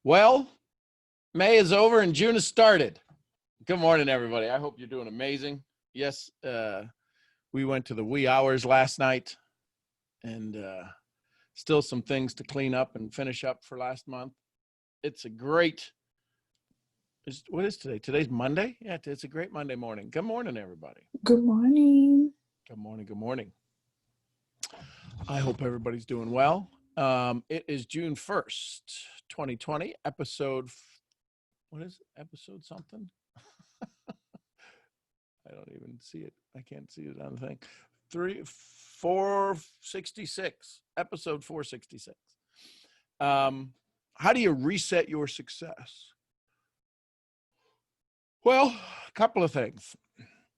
Well, May is over and June has started. Good morning, everybody. I hope you're doing amazing. Yes, we went to the wee hours last night and still some things to clean up and finish up for last month. It's a great, what is today? Today's Monday? Yeah, it's a great Monday morning. Good morning, everybody. Good morning. Good morning. Good morning. I hope everybody's doing well. It is June 1st, 2020, episode, what is it? Episode something? I don't even see it. I can't see it on the thing. 466, episode 466. How do you reset your success? Well, a couple of things.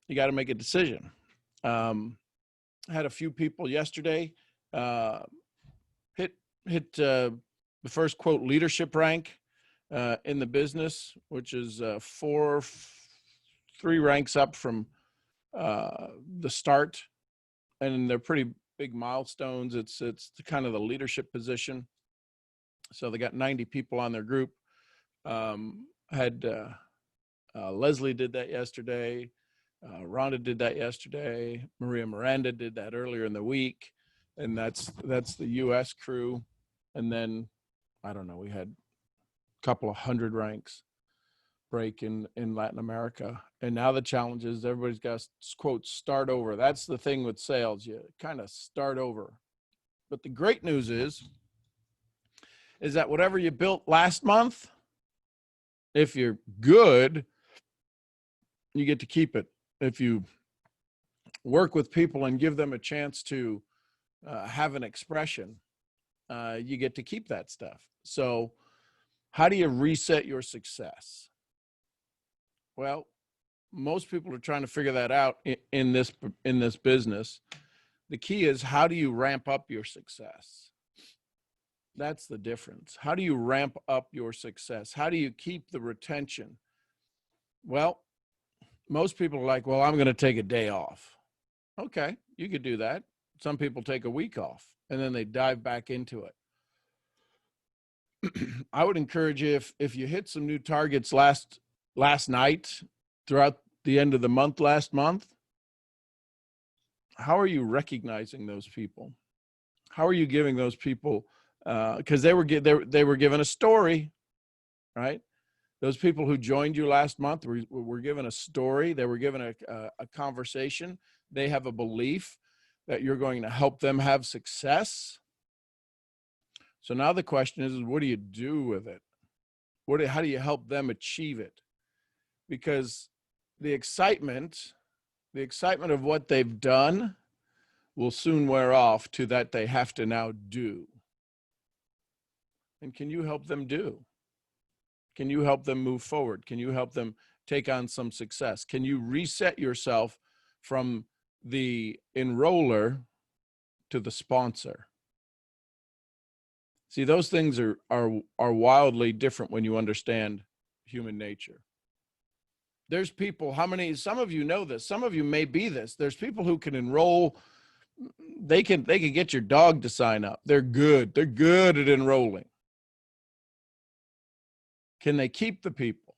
You got to make a decision. I had a few people yesterday hit the first quote leadership rank in the business, which is 3 ranks up from the start, and they're pretty big milestones. It's kind of the leadership position. So they got 90 people on their group. Leslie did that yesterday. Rhonda did that yesterday. Maria Miranda did that earlier in the week, and that's the U.S. crew. And then I don't know, we had a couple of 100 ranks break in Latin America. And now the challenge is everybody's got to, quote, start over. That's the thing with sales. You kind of start over. But the great news is that whatever you built last month, if you're good, you get to keep it. If you work with people and give them a chance to have an expression, you get to keep that stuff. So how do you reset your success? Well, most people are trying to figure that out in this business. The key is, how do you ramp up your success? That's the difference. How do you ramp up your success? How do you keep the retention? Well, most people are like, well, I'm going to take a day off. Okay, you could do that. Some people take a week off and then they dive back into it. I would encourage you, if you hit some new targets last night, throughout the end of the month, last month, how are you recognizing those people? How are you giving those people, because they were given a story, right? Those people who joined you last month were given a story. They were given a conversation. They have a belief that you're going to help them have success. So now the question is what do you do with it? How do you help them achieve it? Because the excitement of what they've done will soon wear off to that they have to now do. And can you help them do? Can you help them move forward? Can you help them take on some success? Can you reset yourself from the enroller to the sponsor? See, those things are wildly different when you understand human nature. There's people, some of you know this, some of you may be this. There's people who can enroll, they can get your dog to sign up. They're good at enrolling. Can they keep the people?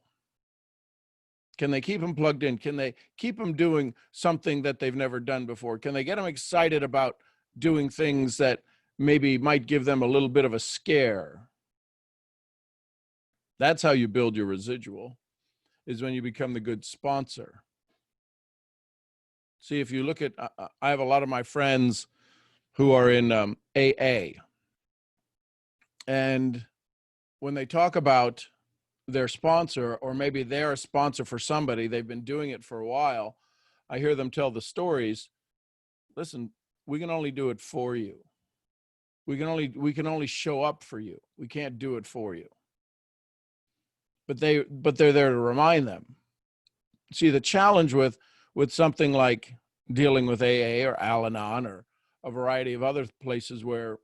Can they keep them plugged in? Can they keep them doing something that they've never done before? Can they get them excited about doing things that maybe might give them a little bit of a scare? That's how you build your residual, is when you become the good sponsor. See, if you look at, I have a lot of my friends who are in AA. And when they talk about their sponsor, or maybe they're a sponsor for somebody, they've been doing it for a while, I hear them tell the stories. Listen, we can only do it for you. We can only show up for you. We can't do it for you. But they're there to remind them. See, the challenge with something like dealing with AA or Al-Anon or a variety of other places where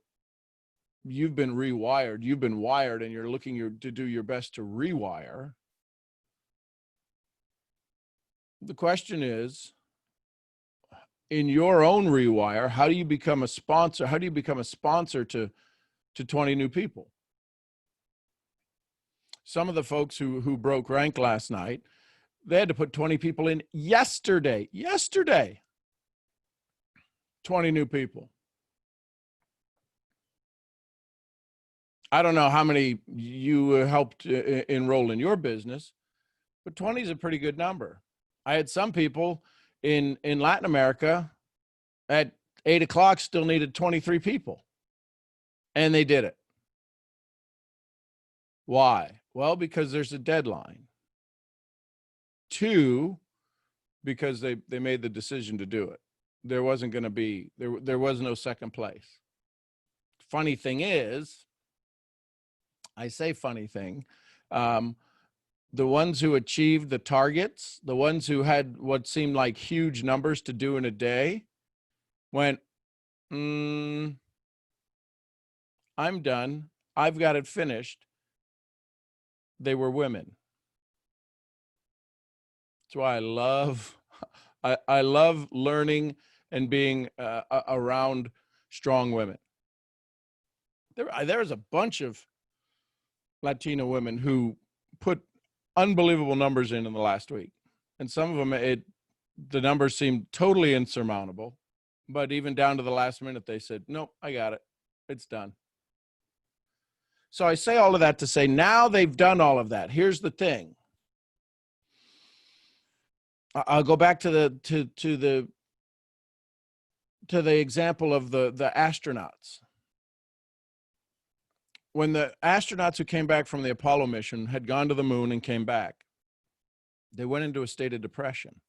you've been rewired, you've been wired, and you're looking to do your best to rewire. The question is, in your own rewire, how do you become a sponsor? How do you become a sponsor to 20 new people? Some of the folks who broke rank last night, they had to put 20 people in yesterday. 20 new people. I don't know how many you helped enroll in your business, but 20 is a pretty good number. I had some people in Latin America at 8 o'clock still needed 23 people, and they did it. Why? Well, because there's a deadline. 2, because they made the decision to do it. There wasn't going to be, there was no second place. Funny thing is, I say funny thing, the ones who achieved the targets, the ones who had what seemed like huge numbers to do in a day, went, I'm done. I've got it finished. They were women. That's why I love learning and being around strong women. There's a bunch of Latina women who put unbelievable numbers in the last week. And some of them, the numbers seemed totally insurmountable, but even down to the last minute, they said, nope, I got it. It's done. So I say all of that to say, now they've done all of that. Here's the thing. I'll go back to the example of the astronauts. When the astronauts who came back from the Apollo mission had gone to the moon and came back, they went into a state of depression.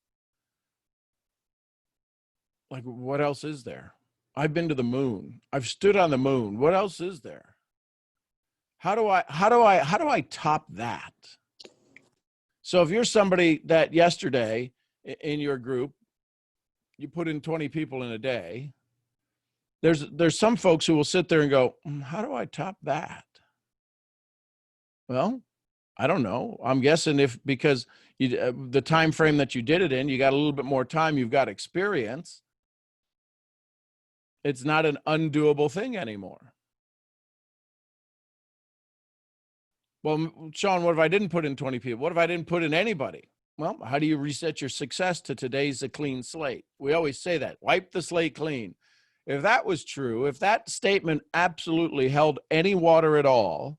Like, what else is there? I've been to the moon. I've stood on the moon. What else is there? How do I top that? So if you're somebody that yesterday in your group, you put in 20 people in a day, there's some folks who will sit there and go, how do I top that? Well, I don't know. I'm guessing because the time frame that you did it in, you got a little bit more time, you've got experience. It's not an undoable thing anymore. Well, Sean, what if I didn't put in 20 people? What if I didn't put in anybody? Well, how do you reset your success to today's a clean slate? We always say that, wipe the slate clean. If that was true, if that statement absolutely held any water at all,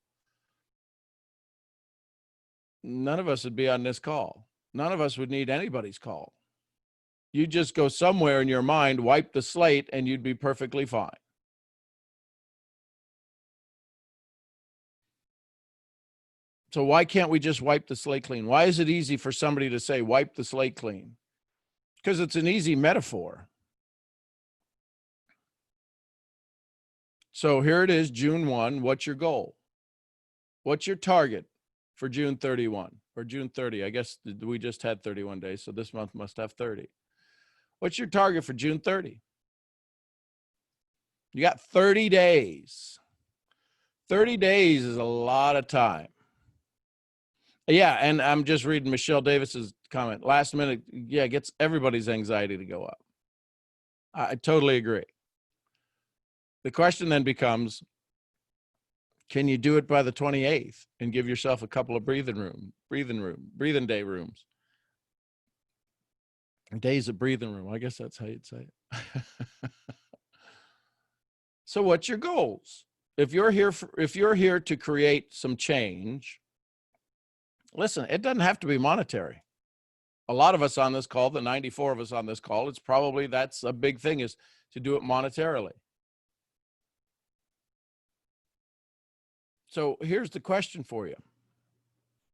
none of us would be on this call. None of us would need anybody's call. You just go somewhere in your mind, wipe the slate, and you'd be perfectly fine. So why can't we just wipe the slate clean? Why is it easy for somebody to say, wipe the slate clean? Because it's an easy metaphor. So here it is, June 1. What's your goal? What's your target for June 31 or June 30? I guess we just had 31 days, so this month must have 30. What's your target for June 30? You got 30 days. 30 days is a lot of time. Yeah, and I'm just reading Michelle Davis's comment. Last minute, yeah, gets everybody's anxiety to go up. I totally agree. The question then becomes, can you do it by the 28th and give yourself a couple of breathing day rooms? Days of breathing room. I guess that's how you'd say it. So what's your goals? If you're here to create some change, listen, it doesn't have to be monetary. A lot of us on this call, the 94 of us on this call, it's probably that's a big thing, is to do it monetarily. So here's the question for you,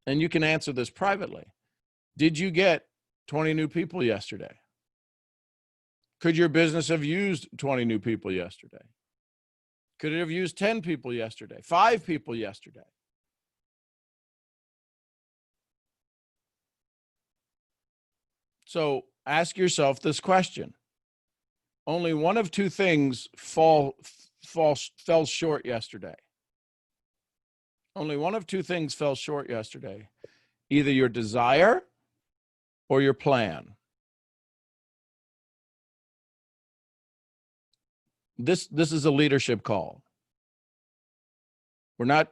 and you can answer this privately. Did you get 20 new people yesterday? Could your business have used 20 new people yesterday? Could it have used 10 people yesterday, 5 people yesterday? So ask yourself this question. Only one of two things fell short yesterday. Only one of two things fell short yesterday. Either your desire or your plan. This is a leadership call. We're not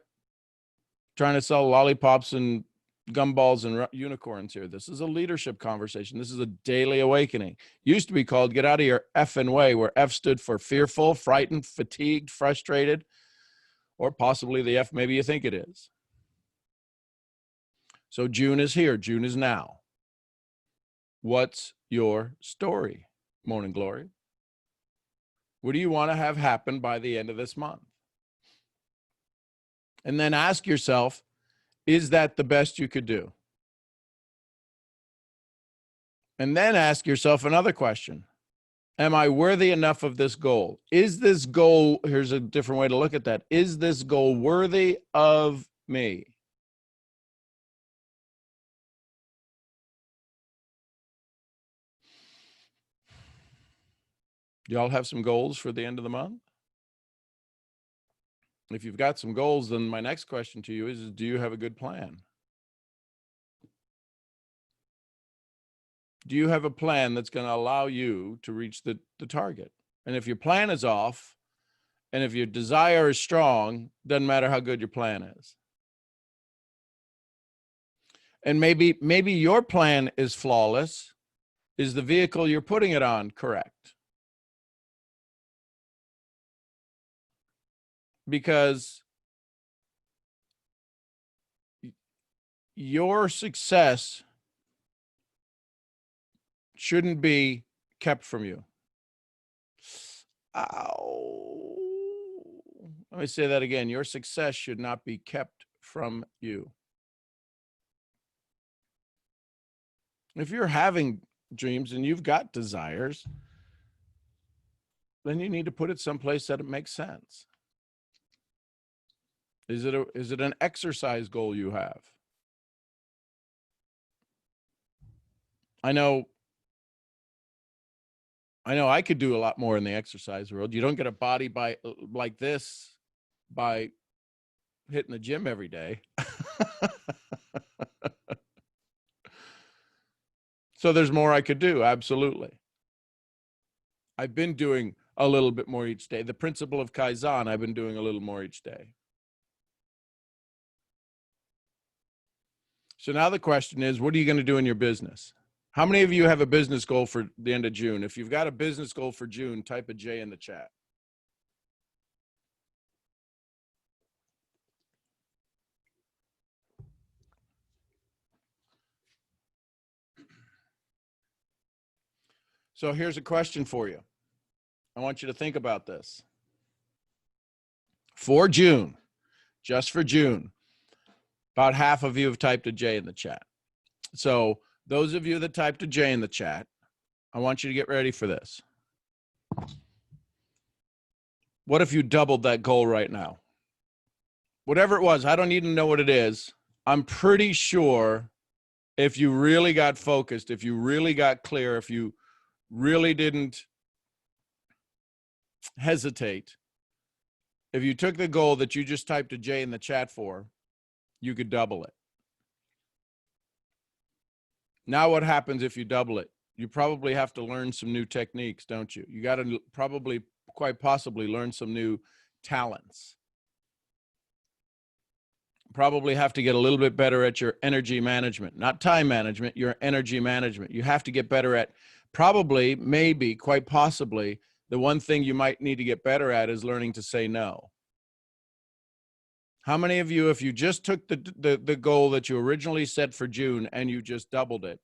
trying to sell lollipops and gumballs and unicorns here. This is a leadership conversation. This is a daily awakening. Used to be called get out of your effing way, where F stood for fearful, frightened, fatigued, frustrated, or possibly the F maybe you think it is. So June is here. June is now. What's your story, Morning Glory? What do you want to have happen by the end of this month? And then ask yourself, is that the best you could do? And then ask yourself another question. Am I worthy enough of this goal? Is this goal, here's a different way to look at that. Is this goal worthy of me? Do y'all have some goals for the end of the month? If you've got some goals, then my next question to you is do you have a good plan? Do you have a plan that's going to allow you to reach the target? And if your plan is off, and if your desire is strong, doesn't matter how good your plan is. And maybe your plan is flawless. Is the vehicle you're putting it on correct? Because your success shouldn't be kept from you. Ow. Let me say that again. Your success should not be kept from you. If you're having dreams and you've got desires, then you need to put it someplace that it makes sense. Is it an exercise goal you have? I know I could do a lot more in the exercise world. You don't get a body like this by hitting the gym every day. So there's more I could do. Absolutely. I've been doing a little bit more each day. The principle of Kaizen, I've been doing a little more each day. So now the question is, what are you going to do in your business? How many of you have a business goal for the end of June? If you've got a business goal for June, type a J in the chat. So here's a question for you. I want you to think about this. For June, just for June, about half of you have typed a J in the chat. So those of you that typed a J in the chat, I want you to get ready for this. What if you doubled that goal right now? Whatever it was, I don't need to know what it is. I'm pretty sure if you really got focused, if you really got clear, if you really didn't hesitate, if you took the goal that you just typed a J in the chat for, you could double it. Now what happens if you double it? You probably have to learn some new techniques, don't you? You got to probably, quite possibly, learn some new talents. Probably have to get a little bit better at your energy management, not time management, your energy management. You have to get better at probably, maybe, quite possibly, the one thing you might need to get better at is learning to say no. How many of you, if you just took the goal that you originally set for June and you just doubled it,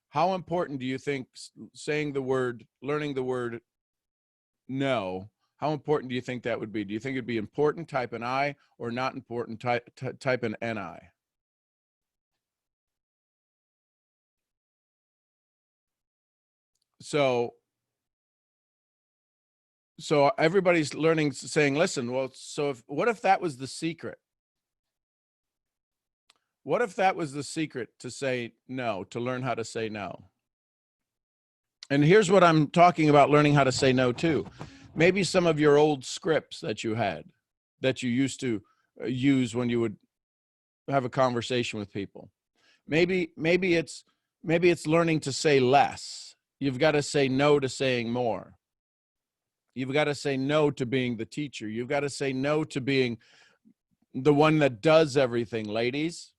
how important do you think saying the word, learning the word no, how important do you think that would be? Do you think it'd be important, type an I, or not important, type an NI? So everybody's learning, saying, listen, well, so what if that was the secret? What if that was the secret to say no, to learn how to say no? And here's what I'm talking about, learning how to say no too. Maybe some of your old scripts that you had, that you used to use when you would have a conversation with people. Maybe it's learning to say less. You've got to say no to saying more. You've got to say no to being the teacher. You've got to say no to being the one that does everything, ladies.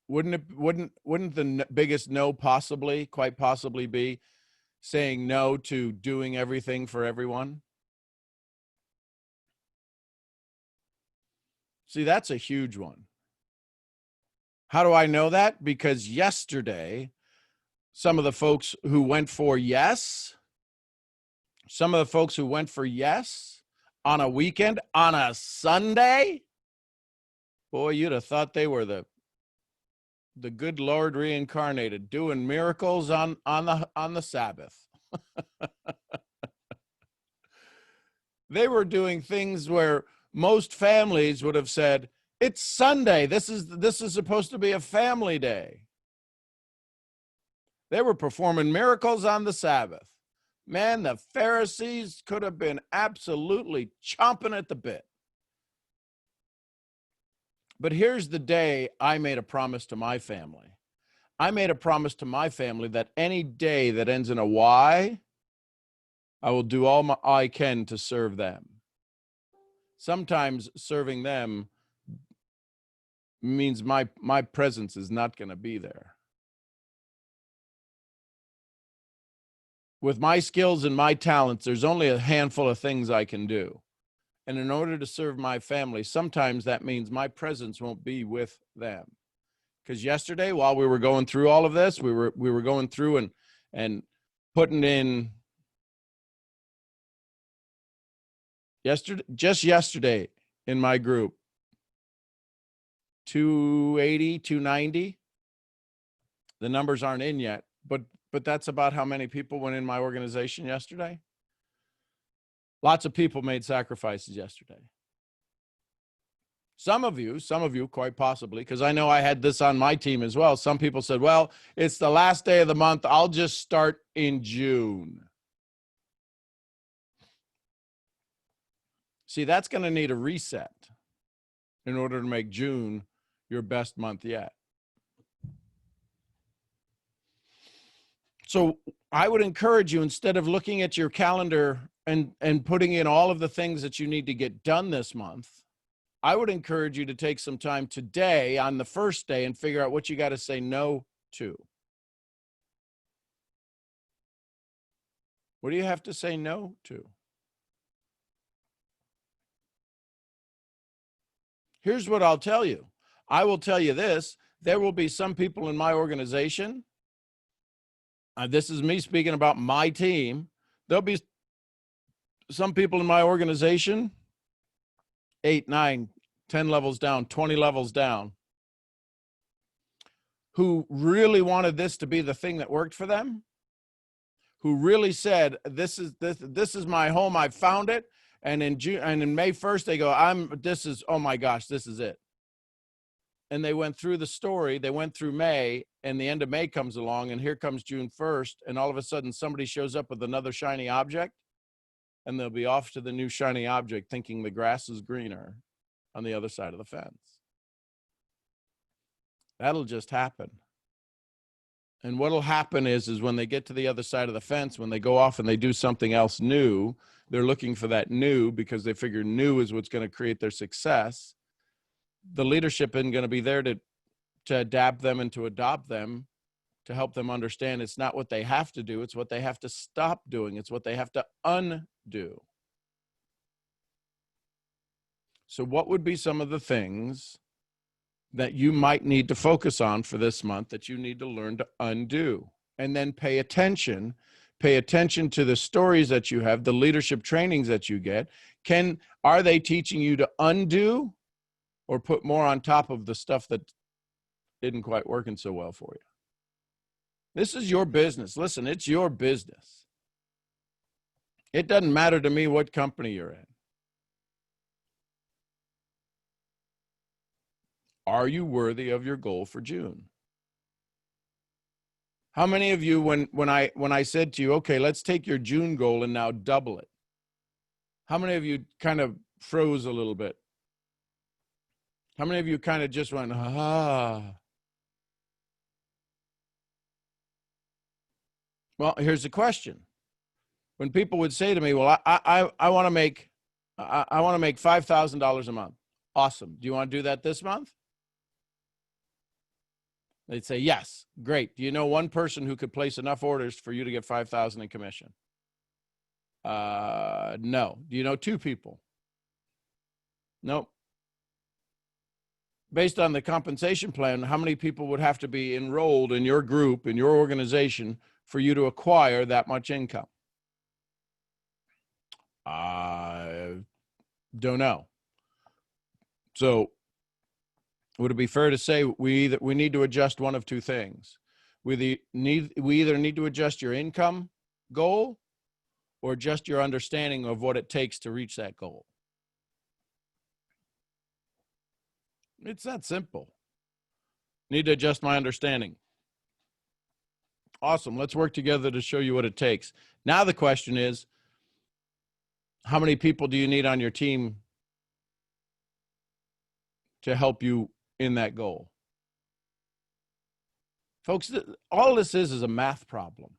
Wouldn't the biggest no quite possibly be saying no to doing everything for everyone? See, that's a huge one. How do I know that? Because yesterday, some of the folks who went for yes on a weekend, on a Sunday, boy, you'd have thought they were the good Lord reincarnated, doing miracles on the Sabbath. They were doing things where most families would have said, it's Sunday. This is supposed to be a family day. They were performing miracles on the Sabbath. Man, the Pharisees could have been absolutely chomping at the bit. But here's the day I made a promise to my family. I made a promise to my family that any day that ends in a Y, I will do all I can to serve them. Sometimes serving them means my presence is not going to be there. With my skills and my talents, there's only a handful of things I can do. And in order to serve my family, sometimes that means my presence won't be with them. Because yesterday, while we were going through all of this, we were going through and putting in yesterday in my group, 280, 290. The numbers aren't in yet, but that's about how many people went in my organization yesterday. Lots of people made sacrifices yesterday. Some of you, quite possibly, because I know I had this on my team as well. Some people said, well, it's the last day of the month. I'll just start in June. See, that's going to need a reset in order to make June your best month yet. So I would encourage you, instead of looking at your calendar and putting in all of the things that you need to get done this month, I would encourage you to take some time today on the first day and figure out what you got to say no to. What do you have to say no to? Here's what I'll tell you. I will tell you this. There will be some people in my organization. This is me speaking about my team. There'll be some people in my organization, 8, 9, 10 levels down, 20 levels down, who really wanted this to be the thing that worked for them, who really said, this is my home. I found it. And in June and in May 1st, they go, oh my gosh, this is it. And they went through the story. They went through May, and the end of May comes along, and here comes June 1st. And all of a sudden somebody shows up with another shiny object, and they'll be off to the new shiny object thinking the grass is greener on the other side of the fence. That'll just happen. And what'll happen is when they get to the other side of the fence, when they go off and they do something else new, they're looking for that new because they figure new is what's going to create their success. The leadership isn't going to be there to adapt them and to adopt them, to help them understand it's not what they have to do, it's what they have to stop doing, it's what they have to undo. So what would be some of the things that you might need to focus on for this month that you need to learn to undo? And then pay attention to the stories that you have, the leadership trainings that you get. Are they teaching you to undo or put more on top of the stuff that isn't quite working so well for you? This is your business. Listen, it's your business. It doesn't matter to me what company you're in. Are you worthy of your goal for June? How many of you, when I said to you, okay, let's take your June goal and now double it, how many of you kind of froze a little bit? How many of you kind of just went, ah? Well, here's the question. When people would say to me, well, I want to make I want to make $5,000 a month. Awesome. Do you want to do that this month? They'd say, yes. Great. Do you know one person who could place enough orders for you to get 5,000 in commission? No. Do you know two people? Nope. Based on the compensation plan, how many people would have to be enrolled in your group, in your organization, for you to acquire that much income? Don't know. So would it be fair to say we need to adjust one of two things? We either need to adjust your income goal or just your understanding of what it takes to reach that goal. It's that simple. Need to adjust my understanding. Awesome. Let's work together to show you what it takes. Now the question is, how many people do you need on your team to help you in that goal? Folks, all this is a math problem.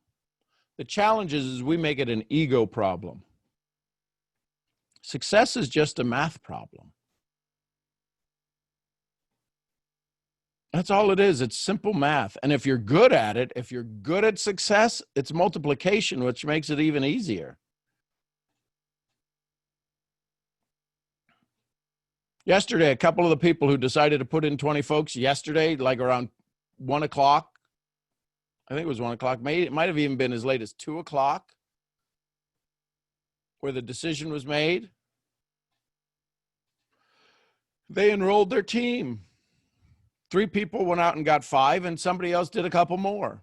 The challenge is we make it an ego problem. Success is just a math problem. That's all it is. It's simple math. And if you're good at it, if you're good at success, it's multiplication, which makes it even easier. Yesterday, a couple of the people who decided to put in 20 folks yesterday, like around 1 o'clock, I think it was 1 o'clock, it might have even been as late as 2 o'clock, where the decision was made. They enrolled their team. 3 people went out and got 5, and somebody else did a couple more.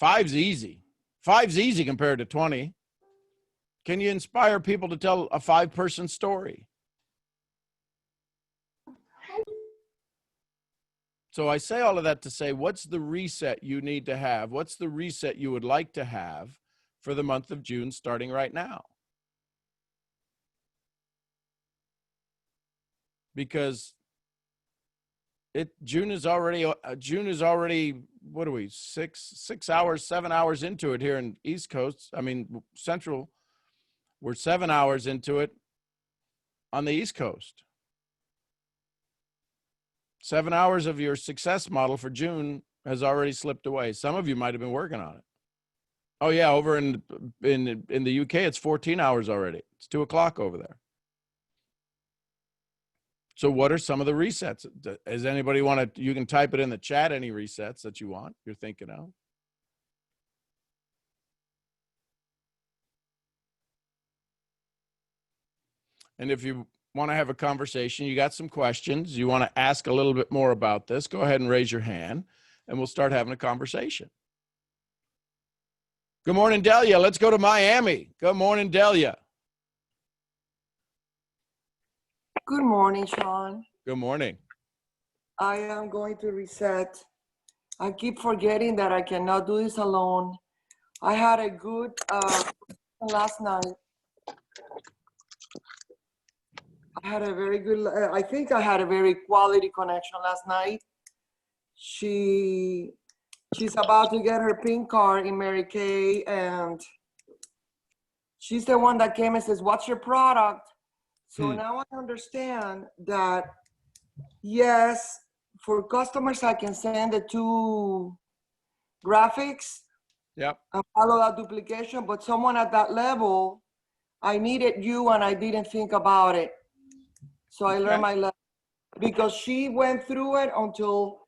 5's easy. 5's easy compared to 20. Can you inspire people to tell a 5-person story? So I say all of that to say, what's the reset you need to have? What's the reset you would like to have for the month of June starting right now? Because June is already, what are we, 6 hours, 7 hours into it here in East Coast. I mean, Central, we're 7 hours into it on the East Coast. 7 hours of your success model for June has already slipped away. Some of you might have been working on it. Oh yeah, over in the UK, it's 14 hours already. It's 2 o'clock over there. So what are some of the resets? Does anybody want to, you can type it in the chat, any resets that you want, you're thinking of. And if you want to have a conversation, you got some questions, you want to ask a little bit more about this, go ahead and raise your hand and we'll start having a conversation. Good morning, Delia. Let's go to Miami. Good morning, Delia. Good morning, Sean. Good morning. I am going to reset. I keep forgetting that I cannot do this alone. I had a good last night. I think I had a very quality connection last night. She's about to get her pink card in Mary Kay, and she's the one that came and says, what's your product? So now I understand that, yes, for customers, I can send the 2 graphics. Yep. And follow that duplication, but someone at that level, I needed you and I didn't think about it. So I learned my lesson because she went through it until,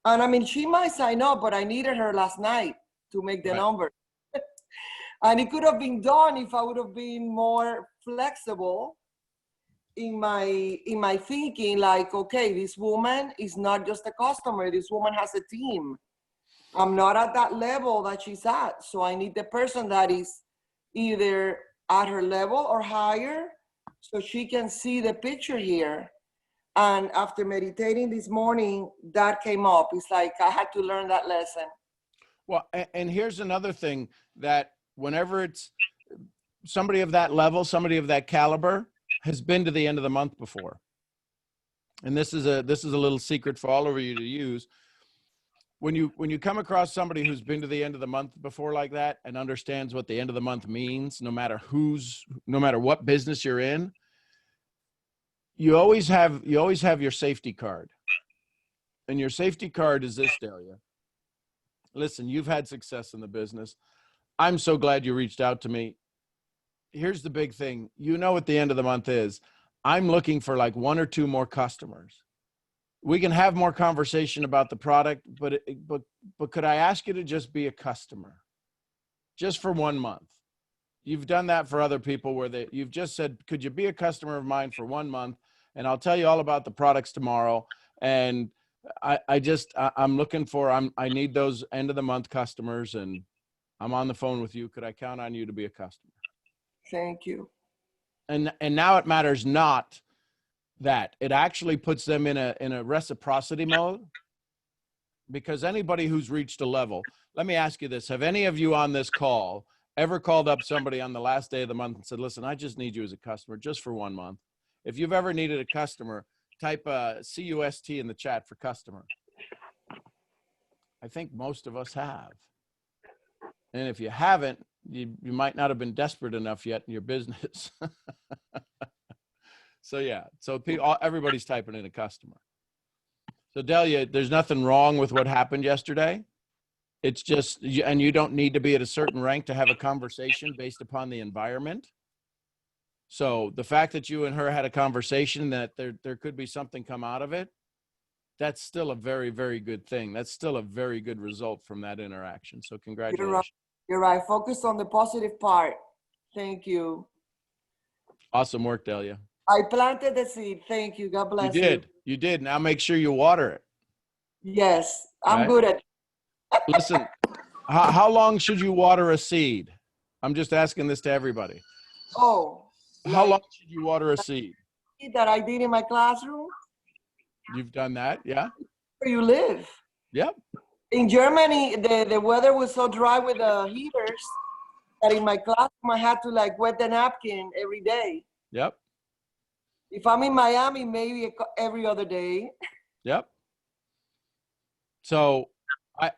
and I mean, she might sign up, but I needed her last night to make the number. And it could have been done if I would have been more flexible in my thinking, like, okay, this woman is not just a customer, this woman has a team. I'm not at that level that she's at, so I need the person that is either at her level or higher, so she can see the picture here. And after meditating this morning, that came up. It's like I had to learn that lesson. Well, and here's another thing, that whenever it's somebody of that level, somebody of that caliber has been to the end of the month before. And this is a little secret for all of you to use. when you come across somebody who's been to the end of the month before like that and understands what the end of the month means, no matter what business you're in, you always have your safety card. And your safety card is this, Delia. Listen, you've had success in the business. I'm so glad you reached out to me. Here's the big thing. You know what the end of the month is. I'm looking for like 1 or 2 more customers. We can have more conversation about the product, but could I ask you to just be a customer just for 1 month? You've done that for other people where you've just said, could you be a customer of mine for 1 month? And I'll tell you all about the products tomorrow. And I'm looking for, I need those end of the month customers, and I'm on the phone with you. Could I count on you to be a customer? Thank you. And now it matters not that. It actually puts them in a reciprocity mode, because anybody who's reached a level, let me ask you this. Have any of you on this call ever called up somebody on the last day of the month and said, listen, I just need you as a customer just for 1 month? If you've ever needed a customer, type CUST in the chat for customer. I think most of us have. And if you haven't, you might not have been desperate enough yet in your business. So yeah, so everybody's typing in a customer. So Delia, there's nothing wrong with what happened yesterday. It's just, and you don't need to be at a certain rank to have a conversation based upon the environment. So the fact that you and her had a conversation, that there could be something come out of it, that's still a very, very good thing. That's still a very good result from that interaction. So congratulations. You're right. Focus on the positive part. Thank you. Awesome work, Delia. I planted the seed. Thank you. God bless you. You did. Now make sure you water it. Yes, I'm good at it. Listen, how long should you water a seed? I'm just asking this to everybody. Oh. How long should you water a seed? That I did in my classroom. You've done that, yeah? Where you live. Yep. In Germany, the weather was so dry with the heaters that in my classroom I had to like wet the napkin every day. Yep. If I'm in Miami, maybe every other day. Yep. So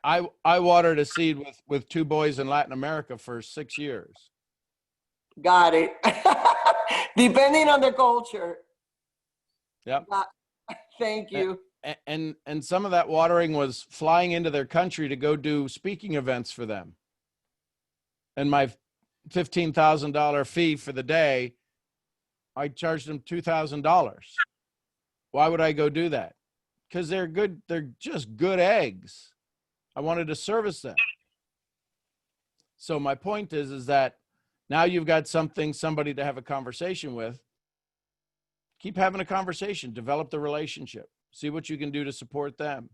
I watered a seed with 2 boys in Latin America for 6 years. Got it. Depending on the culture. Yep. Thank you. And some of that watering was flying into their country to go do speaking events for them. And my $15,000 fee for the day, I charged them $2,000. Why would I go do that? Because they're good. They're just good eggs. I wanted to service them. So my point is that now you've got somebody to have a conversation with. Keep having a conversation, develop the relationship, see what you can do to support them.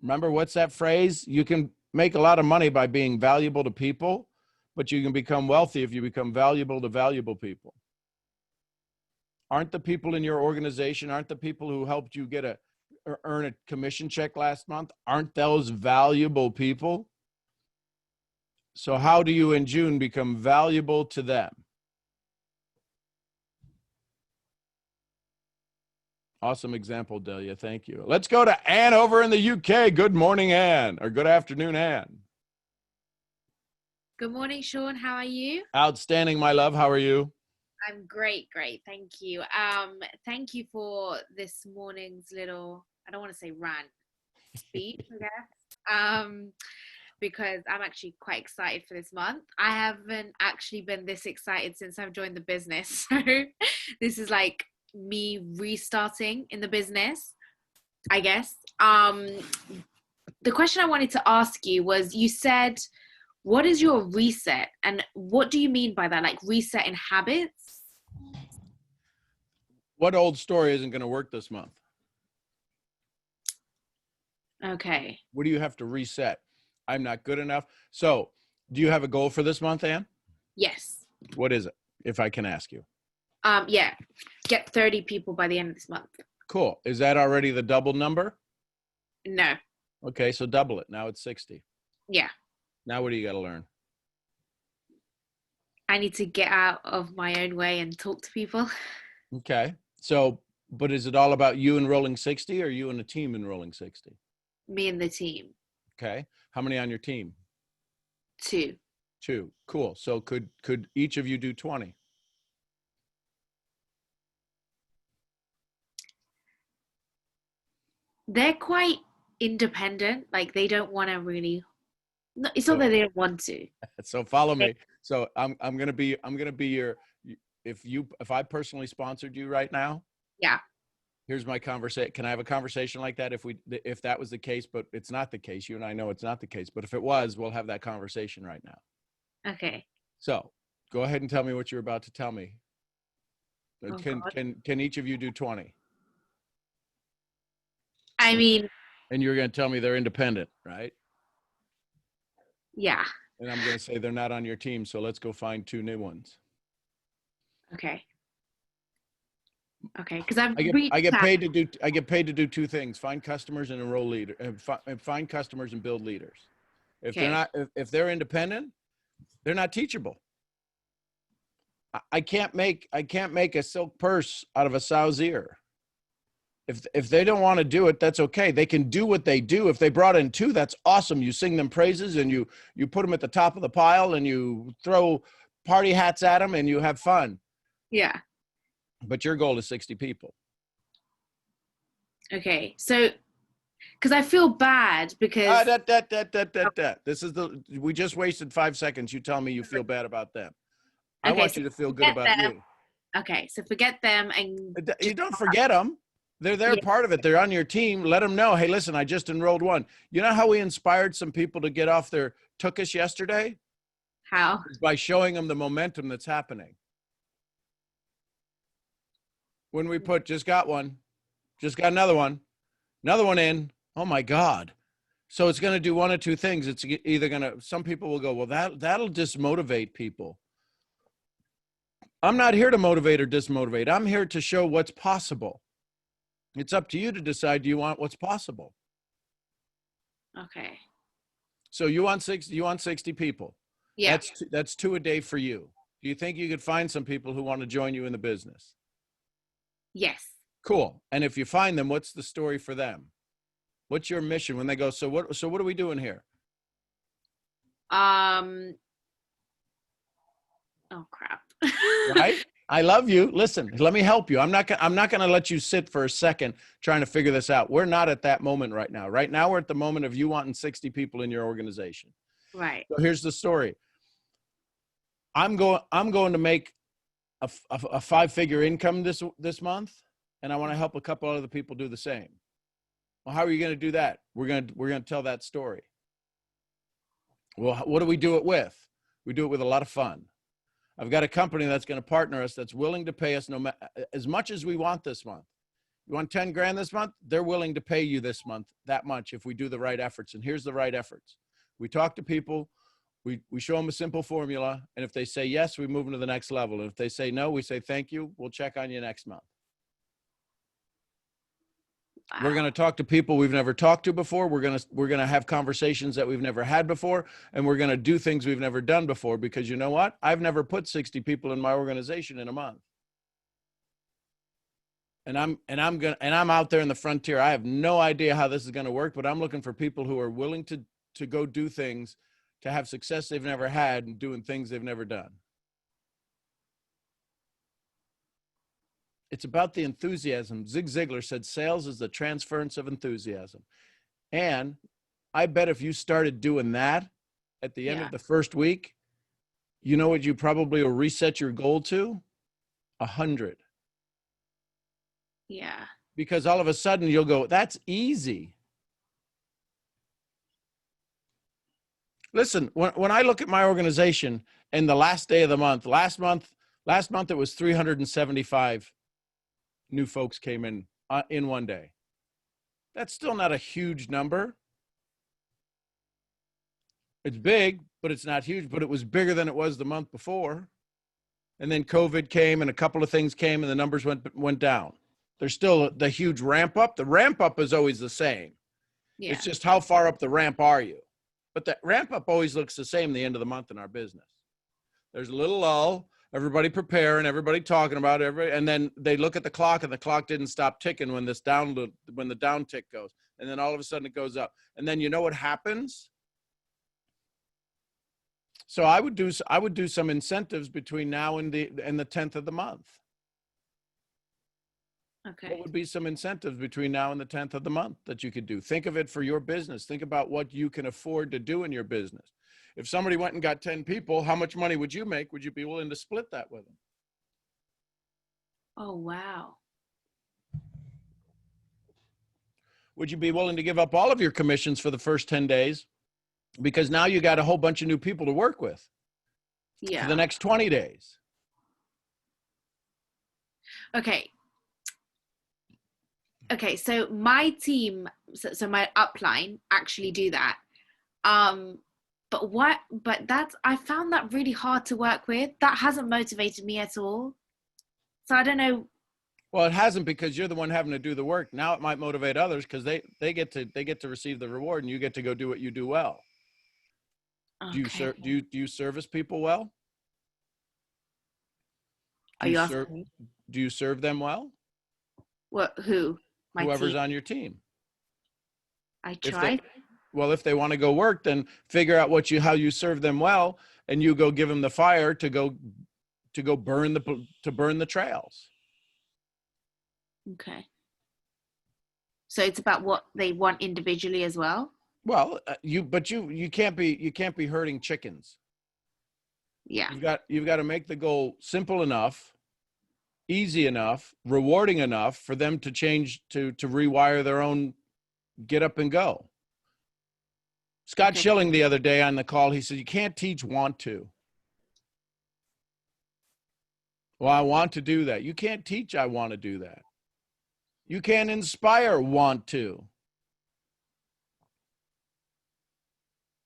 Remember, what's that phrase? You can make a lot of money by being valuable to people, but you can become wealthy if you become valuable to valuable people. Aren't the people in your organization, aren't the people who helped you earn a commission check last month, aren't those valuable people? So how do you in June become valuable to them? Awesome example, Delia. Thank you. Let's go to Anne over in the UK. Good morning, Anne, or good afternoon, Anne. Good morning, Sean. How are you? Outstanding, my love. How are you? I'm great. Thank you. Thank you for this morning's little, I don't want to say rant, speech, I guess. Because I'm actually quite excited for this month. I haven't actually been this excited since I've joined the business. So this is like me restarting in the business, I guess. The question I wanted to ask you was, you said, what is your reset? And what do you mean by that? Like reset in habits? What old story isn't going to work this month? Okay. What do you have to reset? I'm not good enough. So do you have a goal for this month, Anne? Yes. What is it, if I can ask you? Yeah. Get 30 people by the end of this month. Cool. Is that already the double number? No. Okay, so double it. Now it's 60. Yeah. Now what do you got to learn? I need to get out of my own way and talk to people. Okay. So, but is it all about you enrolling 60 or you and a team enrolling 60? Me and the team. Okay. How many on your team? 2. 2. Cool. So could each of you do 20? They're quite independent. Like they don't want to really. No, it's not that they don't want to. So follow me. So I'm gonna be your, if I personally sponsored you right now. Yeah. Here's my conversation. Can I have a conversation like that if that was the case, but it's not the case? You and I know it's not the case, but if it was, we'll have that conversation right now. Okay. So go ahead and tell me what you're about to tell me. Oh, Can each of you do 20? I mean, And you're going to tell me they're independent, right? yeah. And I'm going to say they're not on your team. So let's go find 2 new ones. Okay. Okay. Because I get paid to do 2 things: find customers and enroll leaders, and find customers and build leaders. If they're not, if they're independent, they're not teachable. I can't make a silk purse out of a sow's ear. If they don't want to do it, that's okay. They can do what they do. If they brought in 2, that's awesome. You sing them praises and you put them at the top of the pile and you throw party hats at them and you have fun. Yeah. But your goal is 60 people. Okay. So, because I feel bad because This is we just wasted 5 seconds. You tell me you feel bad about them. I Okay, want so you to feel good about them. you. Okay, so forget them and You don't forget them. They're part of it. They're on your team. Let them know, hey, listen, I just enrolled one. You know how we inspired some people to get off their tookish yesterday? how? It's by showing them the momentum that's happening. When we put, just got one, just got another one in. Oh my God. So it's going to do one of 2 things. It's either going to, some people will go, well, that'll dismotivate people. I'm not here to motivate or dismotivate. I'm here to show what's possible. It's up to you to decide, do you want what's possible? Okay. So you want 60 people. Yeah. That's 2 a day for you. Do you think you could find some people who want to join you in the business? Yes. Cool. And if you find them, what's the story for them? What's your mission when they go, so what are we doing here? Oh crap. Right? I love you. Listen, let me help you. I'm not going to let you sit for a second trying to figure this out. We're not at that moment right now. Right now, we're at the moment of you wanting 60 people in your organization. Right. So here's the story. I'm going to make a 5-figure income this month, and I want to help a couple other people do the same. Well, how are you going to do that? We're going to tell that story. Well, what do we do it with? We do it with a lot of fun. I've got a company that's going to partner us, that's willing to pay us as much as we want this month. You want 10 grand this month? They're willing to pay you this month that much if we do the right efforts. And here's the right efforts. We talk to people, we show them a simple formula, and if they say yes, we move them to the next level. And if they say no, we say thank you, we'll check on you next month. Wow. We're going to talk to people we've never talked to before. We're going to have conversations that we've never had before, and we're going to do things we've never done before, because you know what? I've never put 60 people in my organization in a month. And I'm out there in the frontier. I have no idea how this is going to work, but I'm looking for people who are willing to go do things, to have success they've never had and doing things they've never done. It's about the enthusiasm. Zig Ziglar said sales is the transference of enthusiasm. And I bet if you started doing that at the end of the first week, you know what you probably will reset your goal to? 100. Yeah. Because all of a sudden you'll go, that's easy. Listen, when I look at my organization and the last day of the month, last month it was 375 new folks came in one day. That's still not a huge number. It's big, but it's not huge, but it was bigger than it was the month before. And then COVID came and a couple of things came and the numbers went down. There's still the huge ramp up. The ramp up is always the same. Yeah. It's just how far up the ramp are you? But the ramp up always looks the same at the end of the month in our business. There's a little lull, everybody prepare and everybody talking about everybody, and then they look at the clock and the clock didn't stop ticking when when the down tick goes, and then all of a sudden it goes up, and then you know what happens? So I would do some incentives between now and the 10th of the month. Okay. What would be some incentives between now and the 10th of the month that you could do? Think of it for your business. Think about what you can afford to do in your business. If somebody went and got 10 people, how much money would you make? Would you be willing to split that with them? Oh, wow. Would you be willing to give up all of your commissions for the first 10 days? Because now you got a whole bunch of new people to work with Yeah. for the next 20 days. Okay. Okay, so my team, so my upline actually do that. But I found that really hard to work with. That hasn't motivated me at all. So I don't know. Well, it hasn't, because you're the one having to do the work. Now it might motivate others because they get to receive the reward, and you get to go do what you do well. Okay. Do you service people well? Are you asking me? Do you serve them well? What? Who? My Whoever's team. on your team. I tried. If they want to go work, then figure out how you serve them well, and you go give them the fire to go burn the trails. Okay. So it's about what they want individually as well. Well, you can't be herding chickens. Yeah. You've got to make the goal simple enough, easy enough, rewarding enough for them to change, to rewire their own get up and go. Scott Schilling the other day on the call, he said, you can't teach want to. Well, I want to do that. You can't teach I want to do that. You can't inspire want to.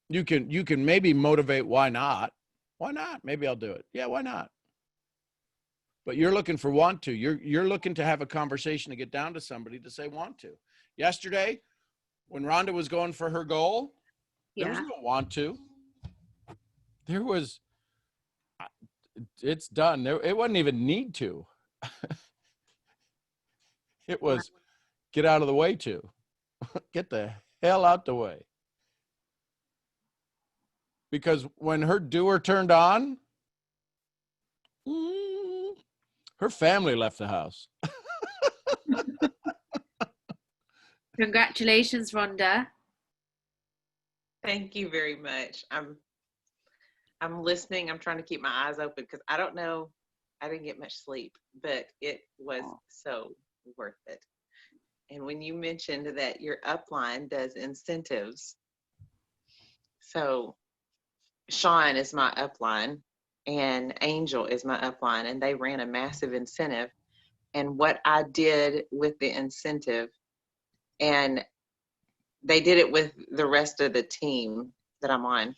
You can maybe motivate why not. Why not? Maybe I'll do it. Yeah, why not? But you're looking for want to. You're looking to have a conversation to get down to somebody to say want to. Yesterday, when Rhonda was going for her goal, there was no want to. There was, it's done. It wasn't even need to. It was get out of the way to. Get the hell out the way. Because when her doer turned on, her family left the house. Congratulations, Rhonda. Thank you very much. I'm listening. I'm trying to keep my eyes open because I don't know. I didn't get much sleep, but it was so worth it. And when you mentioned that your upline does incentives, so Sean is my upline and Angel is my upline, and they ran a massive incentive. And what I did with the incentive, and they did it with the rest of the team that I'm on.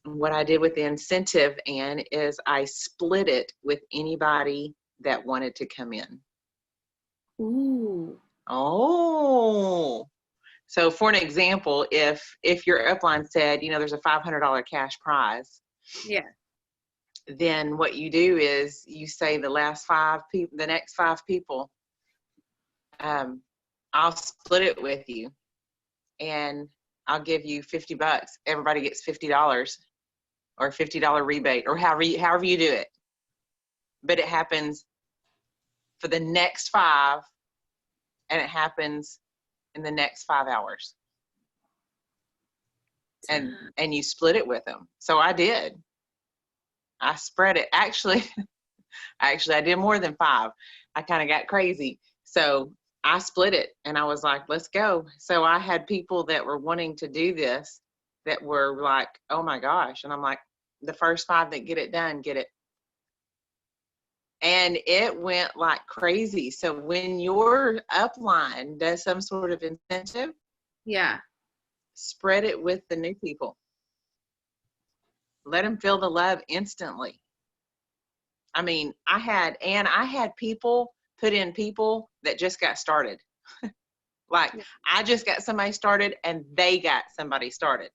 What I did with the incentive, Ann, is I split it with anybody that wanted to come in. Ooh. Oh. So for an example, if your upline said, there's a $500 cash prize. Yeah. Then what you do is you say the next 5 people, I'll split it with you and I'll give you $50. Everybody gets $50 or $50 rebate, or however you do it. But it happens for the next 5, and it happens in the next 5 hours. And you split it with them. So I did. I spread it. Actually, I did more than 5. I kind of got crazy. So I split it and I was like, let's go. So I had people that were wanting to do this that were like, oh my gosh. And I'm like, the first 5 that get it done, get it. And it went like crazy. So when your upline does some sort of incentive, spread it with the new people. Let them feel the love instantly. I mean, I had people put in people that just got started. I just got somebody started and they got somebody started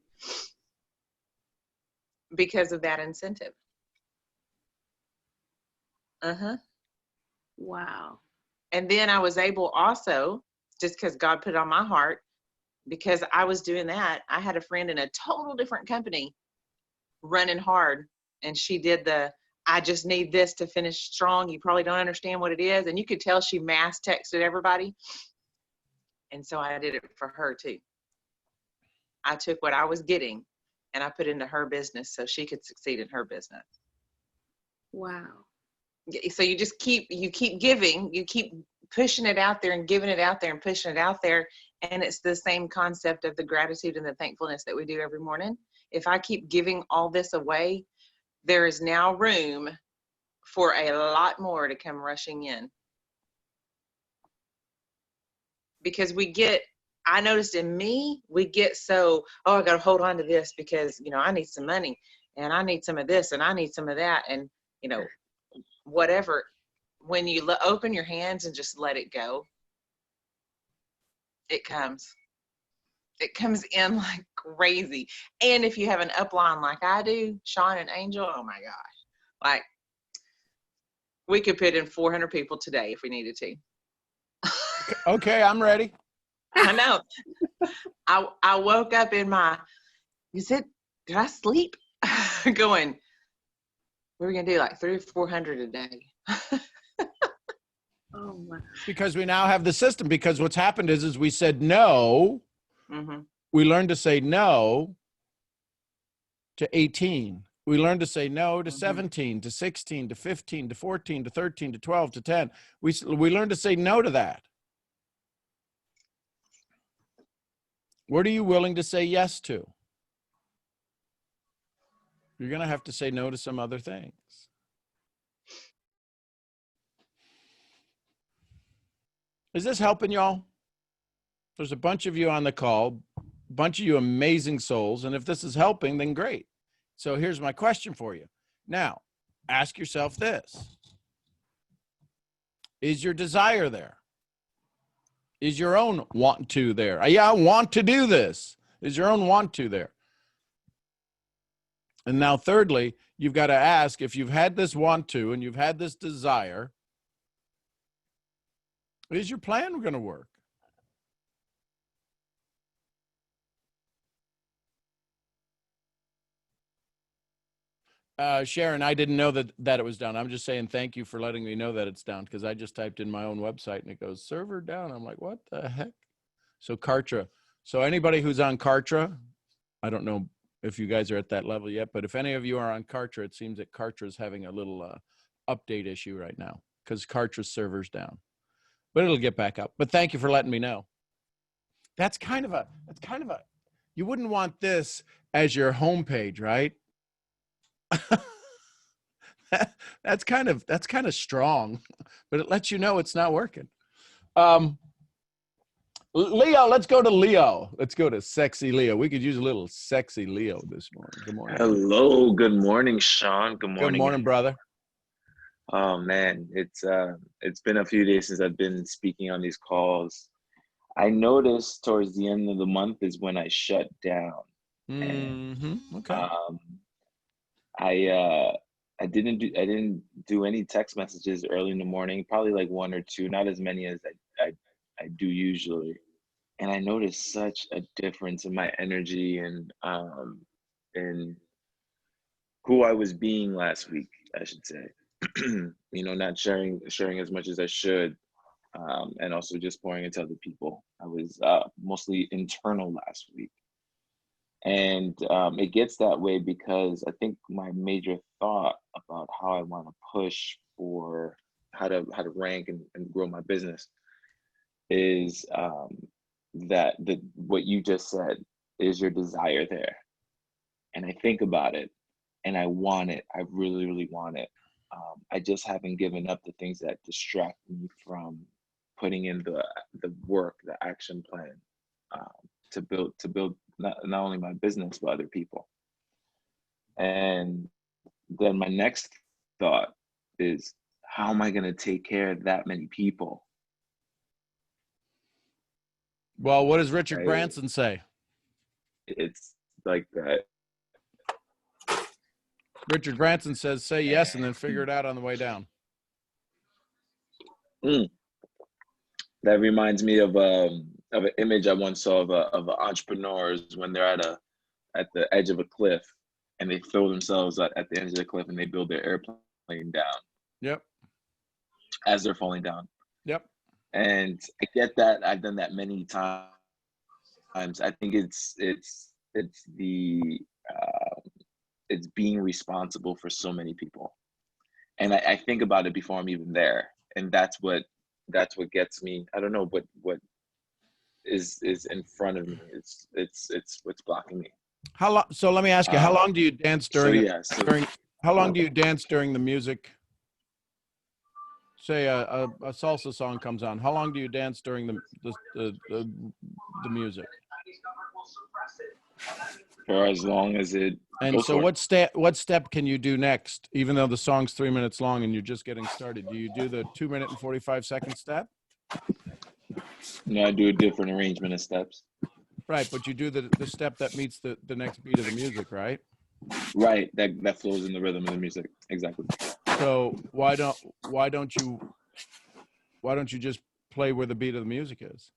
because of that incentive. Uh-huh. Wow. And then I was able also, just because God put it on my heart, because I was doing that, I had a friend in a total different company running hard, and she did I just need this to finish strong. You probably don't understand what it is. And you could tell she mass texted everybody. And so I did it for her too. I took what I was getting and I put into her business so she could succeed in her business. Wow. So you keep giving, you keep pushing it out there and giving it out there and pushing it out there. And it's the same concept of the gratitude and the thankfulness that we do every morning. If I keep giving all this away, there is now room for a lot more to come rushing in. Because I noticed in me, we get so, I got to hold on to this because, I need some money and I need some of this and I need some of that. And, whatever, when you open your hands and just let it go, it comes in like crazy. And if you have an upline like I do, Sean and Angel, oh my gosh, like we could put in 400 people today if we needed to. Okay, I'm ready. I know. I woke up in did I sleep? Going, we were going to do like 300 or 400 a day. Oh my. Because we now have the system, because what's happened is we said no. Mm-hmm. We learned to say no to 18. We learned to say no to 17, to 16, to 15, to 14, to 13, to 12, to 10. We learned to say no to that. What are you willing to say yes to? You're going to have to say no to some other things. Is this helping y'all? There's a bunch of you on the call, a bunch of you amazing souls. And if this is helping, then great. So here's my question for you. Now, ask yourself this. Is your desire there? Is your own want to there? Yeah, I want to do this. Is your own want to there? And now thirdly, you've got to ask, if you've had this want to and you've had this desire, is your plan going to work? Sharon, I didn't know that it was down. I'm just saying thank you for letting me know that it's down, because I just typed in my own website and it goes server down. I'm like, what the heck? So Kartra. So anybody who's on Kartra, I don't know if you guys are at that level yet, but if any of you are on Kartra, it seems that Kartra is having a little update issue right now because Kartra's server's down. But it'll get back up. But thank you for letting me know. That's kind of a, you wouldn't want this as your homepage, right? That's kind of strong, but it lets you know it's not working. Leo, let's go to Leo. Let's go to sexy Leo. We could use a little sexy Leo this morning. Good morning. Hello. Good morning, Sean. Good morning. Good morning, brother. Oh man, it's been a few days since I've been speaking on these calls. I noticed towards the end of the month is when I shut down. Okay. I didn't do any text messages early in the morning, probably like one or two, not as many as I do usually. And I noticed such a difference in my energy and in who I was being last week, I should say. Not sharing as much as I should, and also just pouring into other people. I was mostly internal last week. And it gets that way because I think my major thought about how I want to push for how to rank and grow my business is that what you just said is your desire there. And I think about it and I want it. I really, really want it. I just haven't given up the things that distract me from putting in the work, the action plan to build not only my business but other people. And then my next thought is, how am I going to take care of that many people? Well, what does Richard Branson say? It's like that. Richard Branson says, say yes and then figure it out on the way down. Mm. That reminds me of an image I once saw of entrepreneurs when they're at the edge of a cliff and they throw themselves at the edge of the cliff and they build their airplane down Yep. as they're falling down. Yep. And I get that. I've done that many times. I think it's it's being responsible for so many people, and I think about it before I'm even there, and that's what gets me. I don't know what is in front of me. It's what's blocking me. How long? So let me ask you, how long do you dance during how long do you dance during the music? Say a salsa song comes on. How long do you dance during the music? For as long as it. And so what step can you do next, even though the song's 3 minutes long and you're just getting started? Do you do the 2 minute and 45-second step? No, I do a different arrangement of steps. Right, but you do the step that meets the next beat of the music, right? Right, that flows in the rhythm of the music. Exactly. So why don't you just play where the beat of the music is?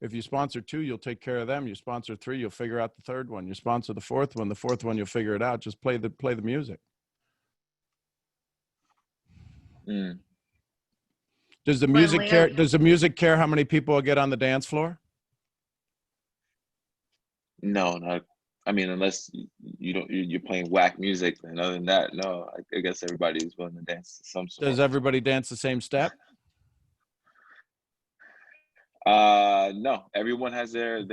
If you sponsor 2, you'll take care of them. You sponsor 3, you'll figure out the third one. You sponsor the fourth one, you'll figure it out. Just play the music. Mm. Does the music care? Does the music care how many people get on the dance floor? No, not. I mean, unless you're playing whack music, and other than that, no. I guess everybody is willing to dance to some sort. Does everybody dance the same step? No. Everyone has their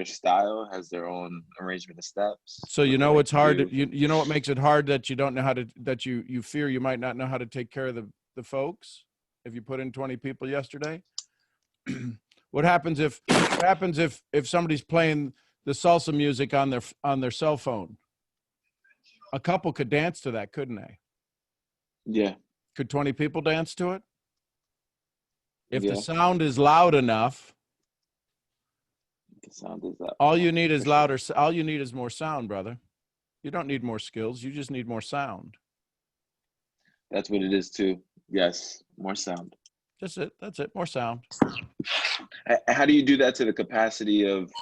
style, has their own arrangement of steps. So you know it's hard. You know what makes it hard, that you don't know how to, that you fear you might not know how to take care of the folks if you put in 20 people yesterday. What happens if somebody's playing the salsa music on their cell phone? A couple could dance to that, couldn't they? Yeah. Could 20 people dance to it? If the sound is loud enough, the sound is loud. All you need is louder. All you need is more sound, brother. You don't need more skills. You just need more sound. That's what it is too. Yes, more sound. That's it. That's it. More sound. How do you do that to the capacity of,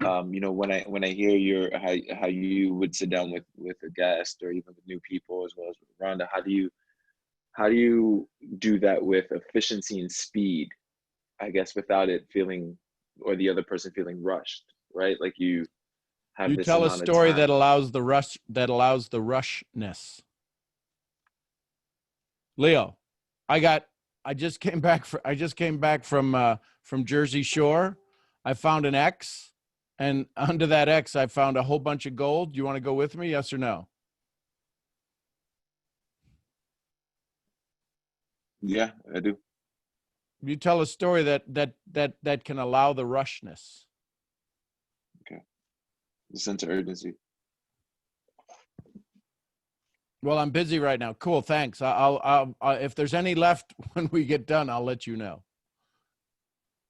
when I hear how you would sit down with a guest or even with new people as well as with Rhonda? How do you do that with efficiency and speed? I guess without it feeling, or the other person feeling rushed, right? Like you have. You this tell a amount of story time. that allows the rush. That allows the rushness. Leo, I just came back from Jersey Shore. I found an X, and under that X, I found a whole bunch of gold. Do you want to go with me? Yes or no? Yeah, I do. You tell a story that can allow the rushness. Okay. The sense of urgency. Well, I'm busy right now. Cool, thanks. I'll if there's any left when we get done, I'll let you know.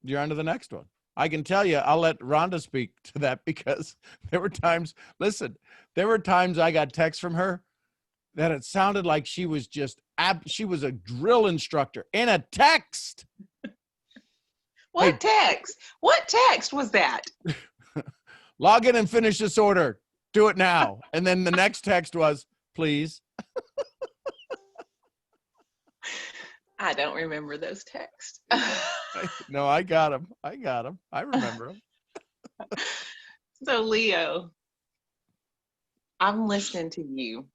You're on to the next one. I can tell you, I'll let Rhonda speak to that, because there were times I got texts from her that it sounded like she was she was a drill instructor in a text. What text? What text was that? Log in and finish this order. Do it now. And then the next text was, please. I don't remember those texts. No, I got them. I remember them. So, Leo, I'm listening to you,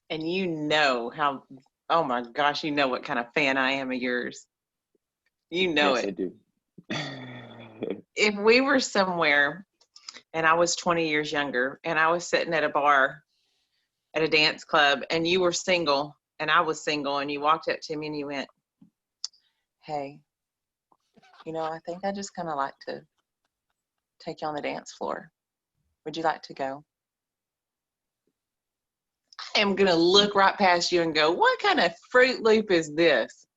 and you know how, oh my gosh, you know what kind of fan I am of yours. You know yes, it. I do. If we were somewhere and I was 20 years younger and I was sitting at a bar at a dance club and you were single and I was single, and you walked up to me and you went, hey, I think I just kind of like to take you on the dance floor. Would you like to go? I am going to look right past you and go, what kind of Fruit Loop is this?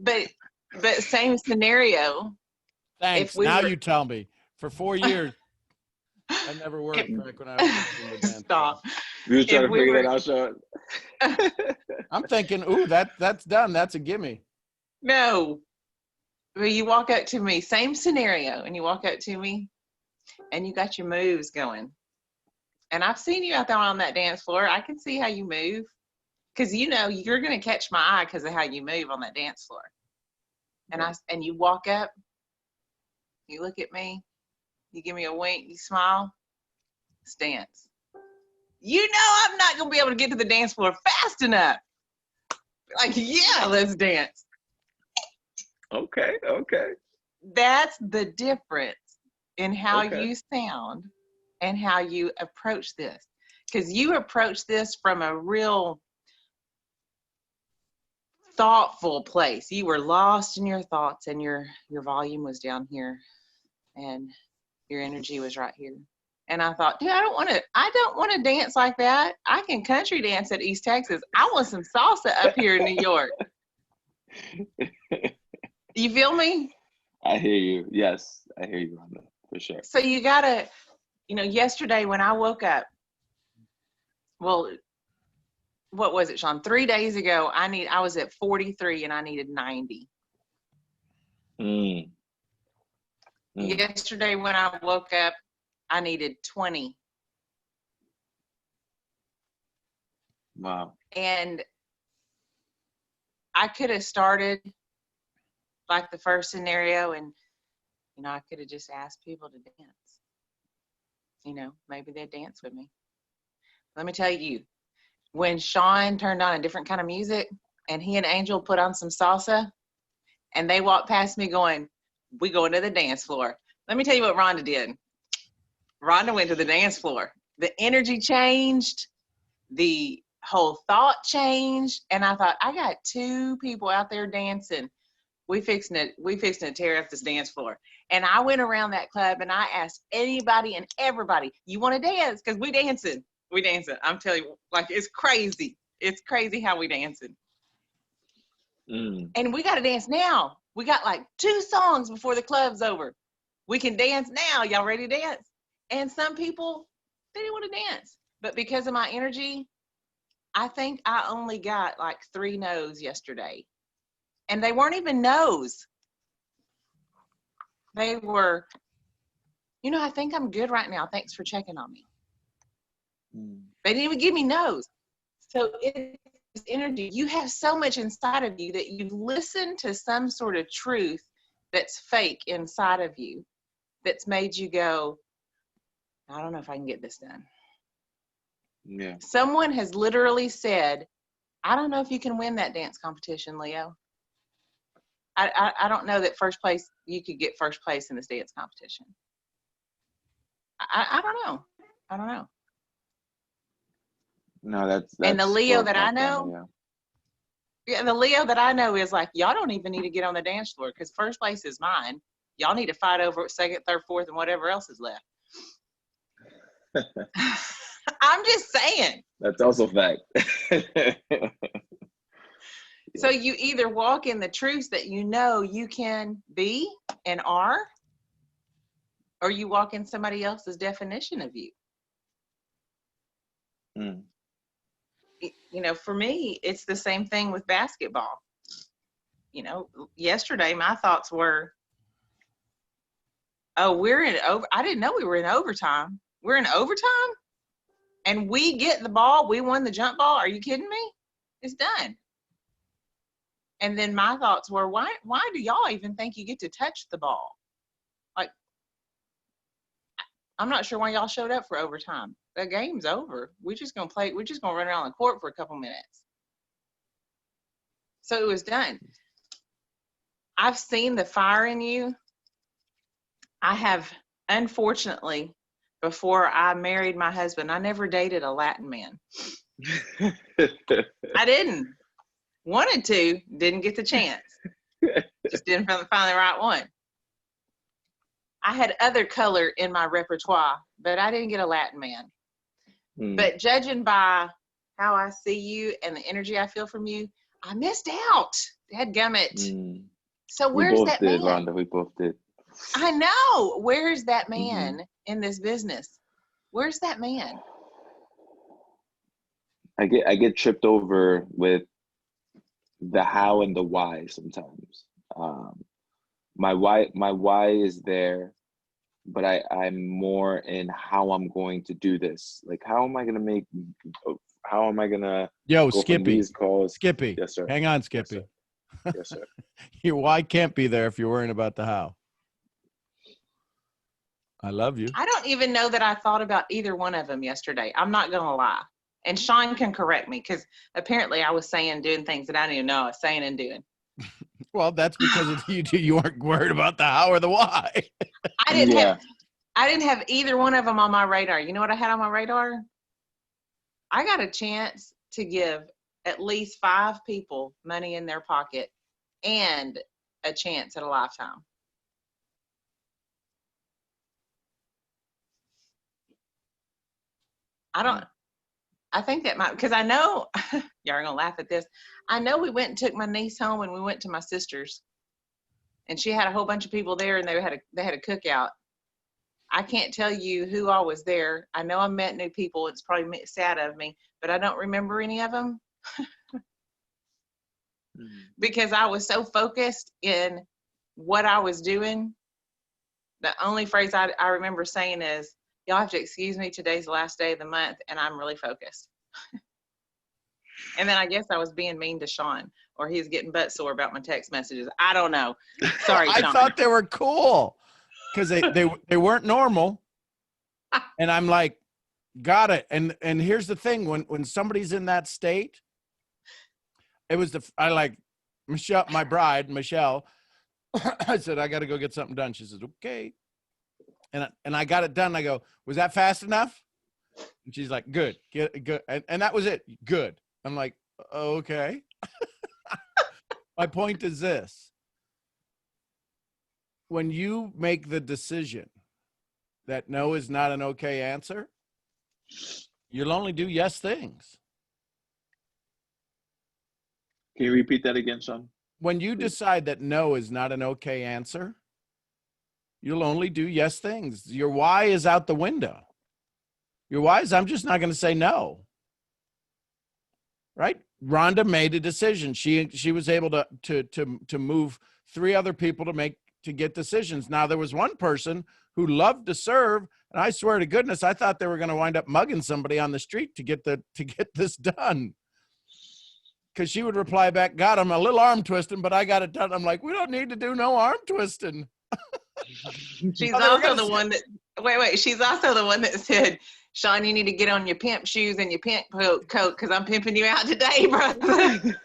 But same scenario. Thanks. Now you tell me. For 4 years, I never worked back when I was in the dance. Stop. You were trying to figure that out, Sean? I'm thinking, ooh, that's done. That's a gimme. No. Well, you walk up to me, same scenario, and you walk up to me and you got your moves going. And I've seen you out there on that dance floor. I can see how you move. Because you know you're going to catch my eye because of how you move on that dance floor. And you walk up, you look at me, you give me a wink, you smile, let's dance. You know I'm not going to be able to get to the dance floor fast enough. Like, yeah, let's dance. Okay. That's the difference in how Okay. you sound and how you approach this. Because you approach this from a real thoughtful place. You were lost in your thoughts and your volume was down here and your energy was right here. And I thought, dude, I don't want to dance like that. I can country dance at East Texas. I want some salsa up here in New York. You feel me? I hear you. Yes, I hear you, Rhonda, for sure. So you gotta, yesterday when I woke up, well, what was it, Sean? 3 days ago, I was at 43 and I needed 90. Yesterday when I woke up, I needed 20. Wow. And I could have started like the first scenario and, I could have just asked people to dance. Maybe they'd dance with me. Let me tell you, when Sean turned on a different kind of music and he and Angel put on some salsa and they walked past me going, we going to the dance floor. Let me tell you what Rhonda did. Rhonda went to the dance floor. The energy changed. The whole thought changed. And I thought, I got 2 people out there dancing. We fixing to tear up this dance floor. And I went around that club and I asked anybody and everybody, you want to dance? Because we dancing. I'm telling you, like, it's crazy. It's crazy how we dancing. And we got to dance now. We got like 2 songs before the club's over. We can dance now. Y'all ready to dance? And some people, they didn't want to dance. But because of my energy, I think I only got like 3 no's yesterday. And they weren't even no's. They were, I think I'm good right now. Thanks for checking on me. They didn't even give me no's. So it's energy. You have so much inside of you that you've listened to some sort of truth that's fake inside of you that's made you go, I don't know if I can get this done. Yeah. Someone has literally said, I don't know if you can win that dance competition, Leo. I don't know that you could get first place in this dance competition. I don't know. No, that's and the Leo that I fact, know, the Leo that I know is like, y'all don't even need to get on the dance floor because first place is mine. Y'all need to fight over second, third, fourth, and whatever else is left. I'm just saying. That's also fact. So you either walk in the truths that you can be and are, or you walk in somebody else's definition of you. For me, it's the same thing with basketball. Yesterday my thoughts were, I didn't know we were in overtime. We're in overtime? And we get the ball, we won the jump ball? Are you kidding me? It's done. And then my thoughts were, why do y'all even think you get to touch the ball? Like, I'm not sure why y'all showed up for overtime. The game's over. We're just gonna run around the court for a couple minutes. So it was done. I've seen the fire in you. I have, unfortunately, before I married my husband, I never dated a Latin man. I didn't. Wanted to, didn't get the chance. Just didn't find the right one. I had other color in my repertoire, but I didn't get a Latin man. But judging by how I see you and the energy I feel from you, I missed out. Dadgummit. So where's that man? Rhonda, we both did. I know. Where's that man in this business? Where's that man? I get tripped over with the how and the why sometimes. My why is there, but I'm more in how I'm going to do this. Like, how am I gonna Yo, go from Skippy. these calls? Skippy. Yes, sir. Hang on, Yes, Skippy. sir. Yes, sir. Your why can't be there if you're worrying about the how. I love you. I don't even know that I thought about either one of them yesterday. I'm not going to lie. And Sean can correct me because apparently I was doing things that I didn't even know I was saying and doing. Well, that's because you weren't worried about the how or the why. I didn't have either one of them on my radar. You know what I had on my radar? I got a chance to give at least 5 people money in their pocket and a chance at a lifetime. I think that might, because I know, y'all are going to laugh at this. I know we went and took my niece home and we went to my sister's and she had a whole bunch of people there and they had a cookout. I can't tell you who all was there. I know I met new people. It's probably sad of me, but I don't remember any of them because I was so focused in what I was doing. The only phrase I remember saying is, y'all have to excuse me, today's the last day of the month and I'm really focused. And then I guess I was being mean to Sean, or he's getting butt sore about my text messages. I don't know. Sorry, Sean. I thought they were cool because they weren't normal. And I'm like, got it. And here's the thing, when somebody's in that state, it was I like Michelle, my bride, Michelle. I said, I got to go get something done. She says, okay. And I got it done. I go, was that fast enough? And she's like, good, good. And that was it. Good. I'm like, okay. My point is this. When you make the decision that no is not an okay answer, you'll only do yes things. Can you repeat that again, Sean? When you decide that no is not an okay answer, you'll only do yes things. Your why is out the window. Your why is, I'm just not going to say no. Right? Rhonda made a decision. She was able to move 3 other people to get decisions. Now there was one person who loved to serve, and I swear to goodness, I thought they were going to wind up mugging somebody on the street to get this done. Because she would reply back, God, I'm a little arm twisting, but I got it done. I'm like, we don't need to do no arm twisting. She's also the one that she's also the one that said, Sean, you need to get on your pimp shoes and your pimp coat because I'm pimping you out today, brother.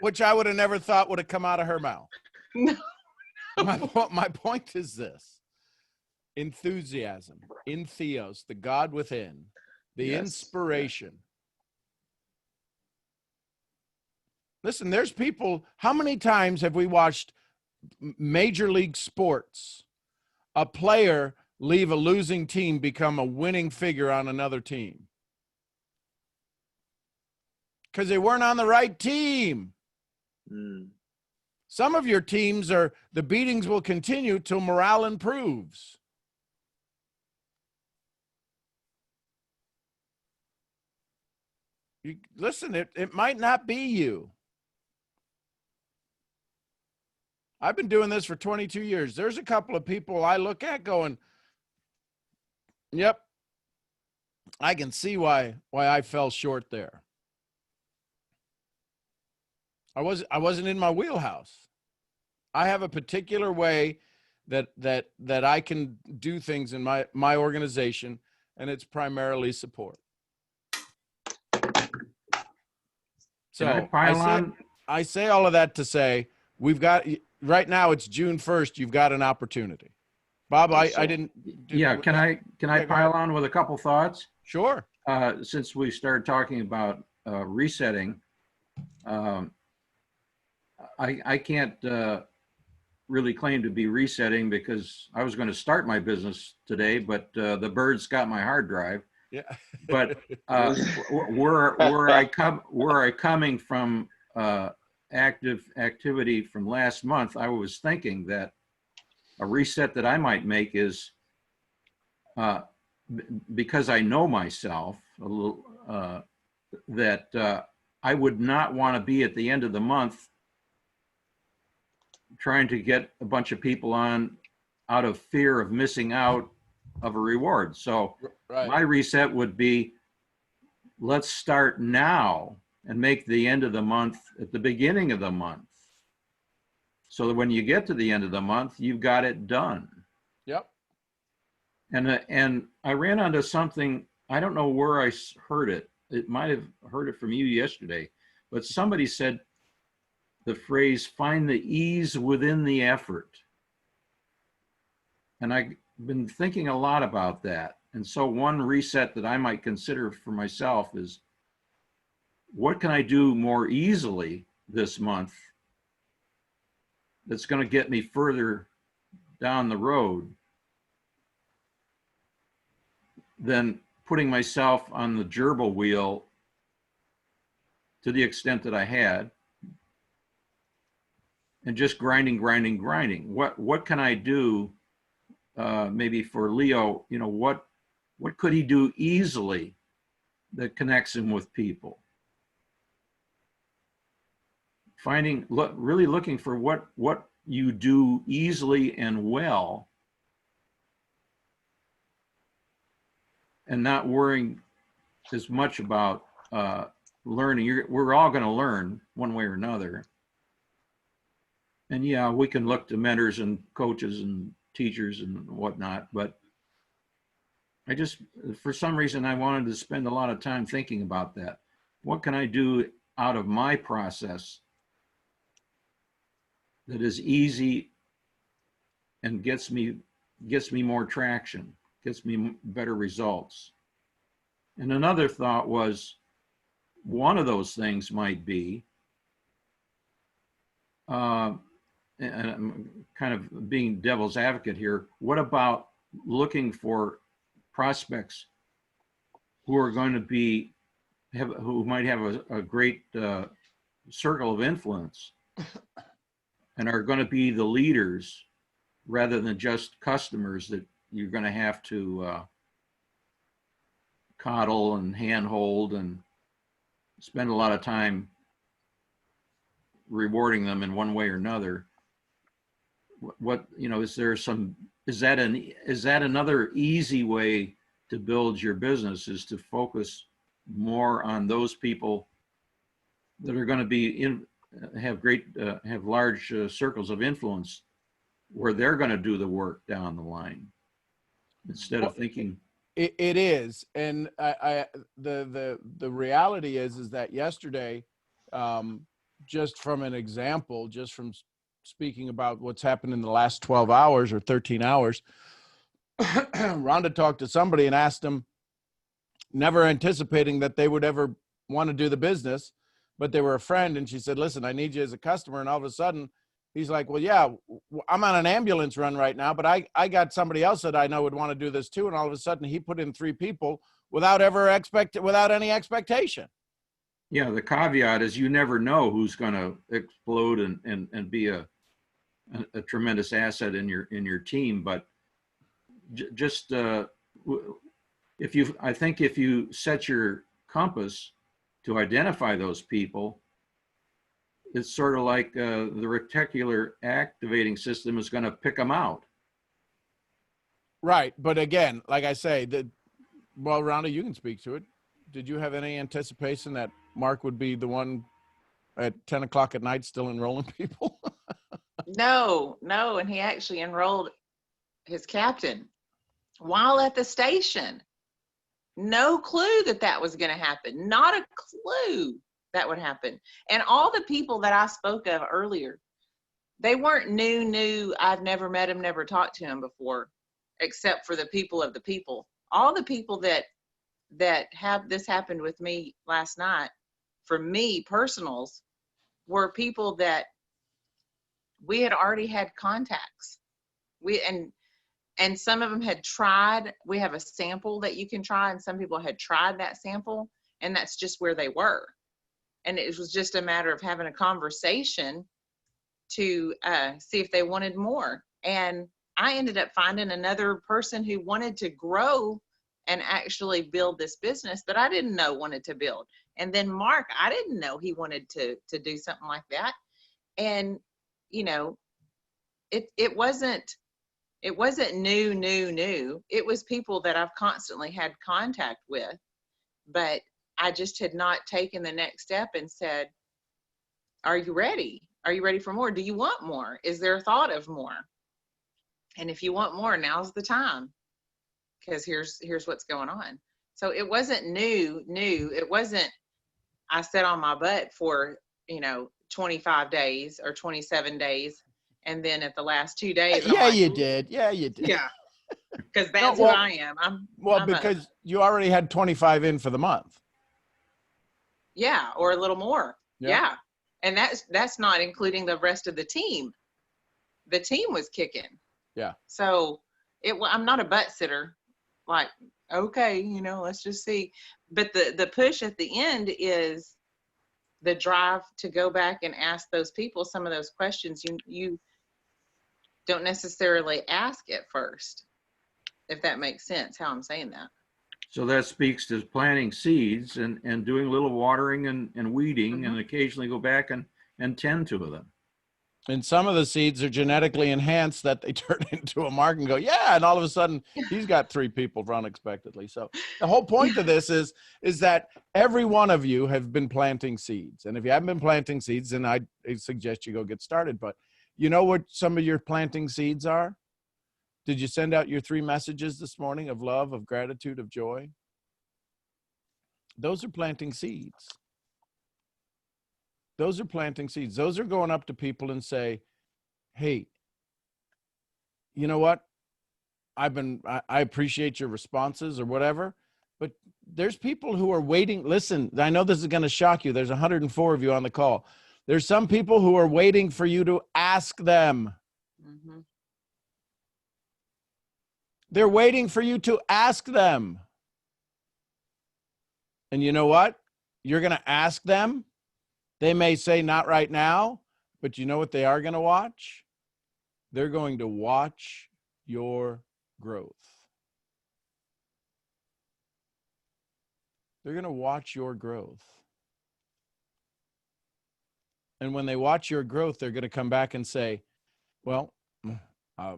Which I would have never thought would have come out of her mouth. No. My point is this. Enthusiasm, in Theos, the God within, the inspiration. Listen, there's people, how many times have we watched Major League Sports, a player leave a losing team, become a winning figure on another team? Because they weren't on the right team. Some of your teams the beatings will continue till morale improves. Listen, it might not be you. I've been doing this for 22 years. There's a couple of people I look at going, yep, I can see why I fell short there. I wasn't in my wheelhouse. I have a particular way that I can do things in my organization, and it's primarily support. So I say all of that to say we've got, right now it's June 1st. You've got an opportunity. Bob, I didn't. Can I pile on with a couple thoughts? Sure. Since we started talking about resetting, I can't really claim to be resetting because I was going to start my business today, but the birds got my hard drive. Yeah. But where I coming from active activity from last month, I was thinking that a reset that I might make is because I know myself a little that I would not want to be at the end of the month trying to get a bunch of people on out of fear of missing out of a reward. So Right. my reset would be, let's start now and make the end of the month at the beginning of the month. So that when you get to the end of the month, you've got it done. Yep. And I ran onto something, I don't know where I heard it. It might have heard it from you yesterday, but somebody said the phrase, find the ease within the effort. And I've been thinking a lot about that. And so one reset that I might consider for myself is, what can I do more easily this month that's going to get me further down the road than putting myself on the gerbil wheel to the extent that I had, and just grinding. What can I do? Maybe for Leo, you know, what could he do easily that connects him with people? Really looking for what you do easily and well, and not worrying as much about learning. We're all going to learn one way or another. And yeah, we can look to mentors and coaches and teachers and whatnot, but I just, for some reason, I wanted to spend a lot of time thinking about that. What can I do out of my process that is easy and gets me more traction, gets me better results? And another thought was, one of those things might be, and I'm kind of being devil's advocate here, what about looking for prospects who are going to be, who might have a great circle of influence and are going to be the leaders rather than just customers that you're going to have to coddle and handhold and spend a lot of time rewarding them in one way or another. What, you know, is that another easy way to build your business, is to focus more on those people that are going to be have large circles of influence, where they're going to do the work down the line, instead of thinking. It is, and the reality is that yesterday, just from an example, just from speaking about what's happened in the last 12 hours or 13 hours, Rhonda talked to somebody and asked them, never anticipating that they would ever want to do the business, but they were a friend. And she said, listen, I need you as a customer. And all of a sudden he's like, well, yeah, I'm on an ambulance run right now, but I got somebody else that I know would want to do this too. And all of a sudden he put in 3 people without any expectation. Yeah. The caveat is you never know who's going to explode and be a tremendous asset in your team. But just I think if you set your compass to identify those people, it's sort of like the reticular activating system is going to pick them out. Right. But again, like I say, well, Rhonda, you can speak to it. Did you have any anticipation that Mark would be the one at 10 o'clock at night still enrolling people? No. And he actually enrolled his captain while at the station. No clue that was going to happen. Not a clue that would happen. And all the people that I spoke of earlier, they weren't new. I've never met him, never talked to him before, except for the people of the people. All the people that have this happened with me last night, for me, personals, were people that we had already had contacts. And some of them had tried. We have a sample that you can try, and some people had tried that sample, and that's just where they were. And it was just a matter of having a conversation to see if they wanted more. And I ended up finding another person who wanted to grow and actually build this business that I didn't know wanted to build. And then Mark, I didn't know he wanted to do something like that. And, you know, it wasn't new. It was people that I've constantly had contact with, but I just had not taken the next step and said, are you ready? Are you ready for more? Do you want more? Is there a thought of more? And if you want more, now's the time, because here's what's going on. So it wasn't new. It wasn't, I sat on my butt for, 25 days or 27 days. And then at the last 2 days, I'm Yeah, like, you did. Yeah, you did. yeah, because that's well- who I am. I'm because you already had 25 in for the month. yeah, or a little more. Yeah. Yeah. And that's not including the rest of the team. The team was kicking. Yeah. So I'm not a butt sitter. Like, okay, let's just see. But the push at the end is the drive to go back and ask those people some of those questions you don't necessarily ask at first, if that makes sense, how I'm saying that. So that speaks to planting seeds and doing a little watering and weeding, and occasionally go back and tend to them. And some of the seeds are genetically enhanced that they turn into a mark and go, yeah. And all of a sudden he's got 3 people unexpectedly. So the whole point of this is that every one of you have been planting seeds. And if you haven't been planting seeds, then I suggest you go get started. But you know what some of your planting seeds are? Did you send out your 3 messages this morning of love, of gratitude, of joy? Those are planting seeds. Those are planting seeds. Those are going up to people and say, hey, you know what? I appreciate your responses or whatever, but there's people who are waiting. Listen, I know this is going to shock you. There's 104 of you on the call. There's some people who are waiting for you to ask them. Mm-hmm. They're waiting for you to ask them. And you know what? You're going to ask them. They may say not right now, but you know what they are going to watch? They're going to watch your growth. They're going to watch your growth. And when they watch your growth, they're going to come back and say, well, I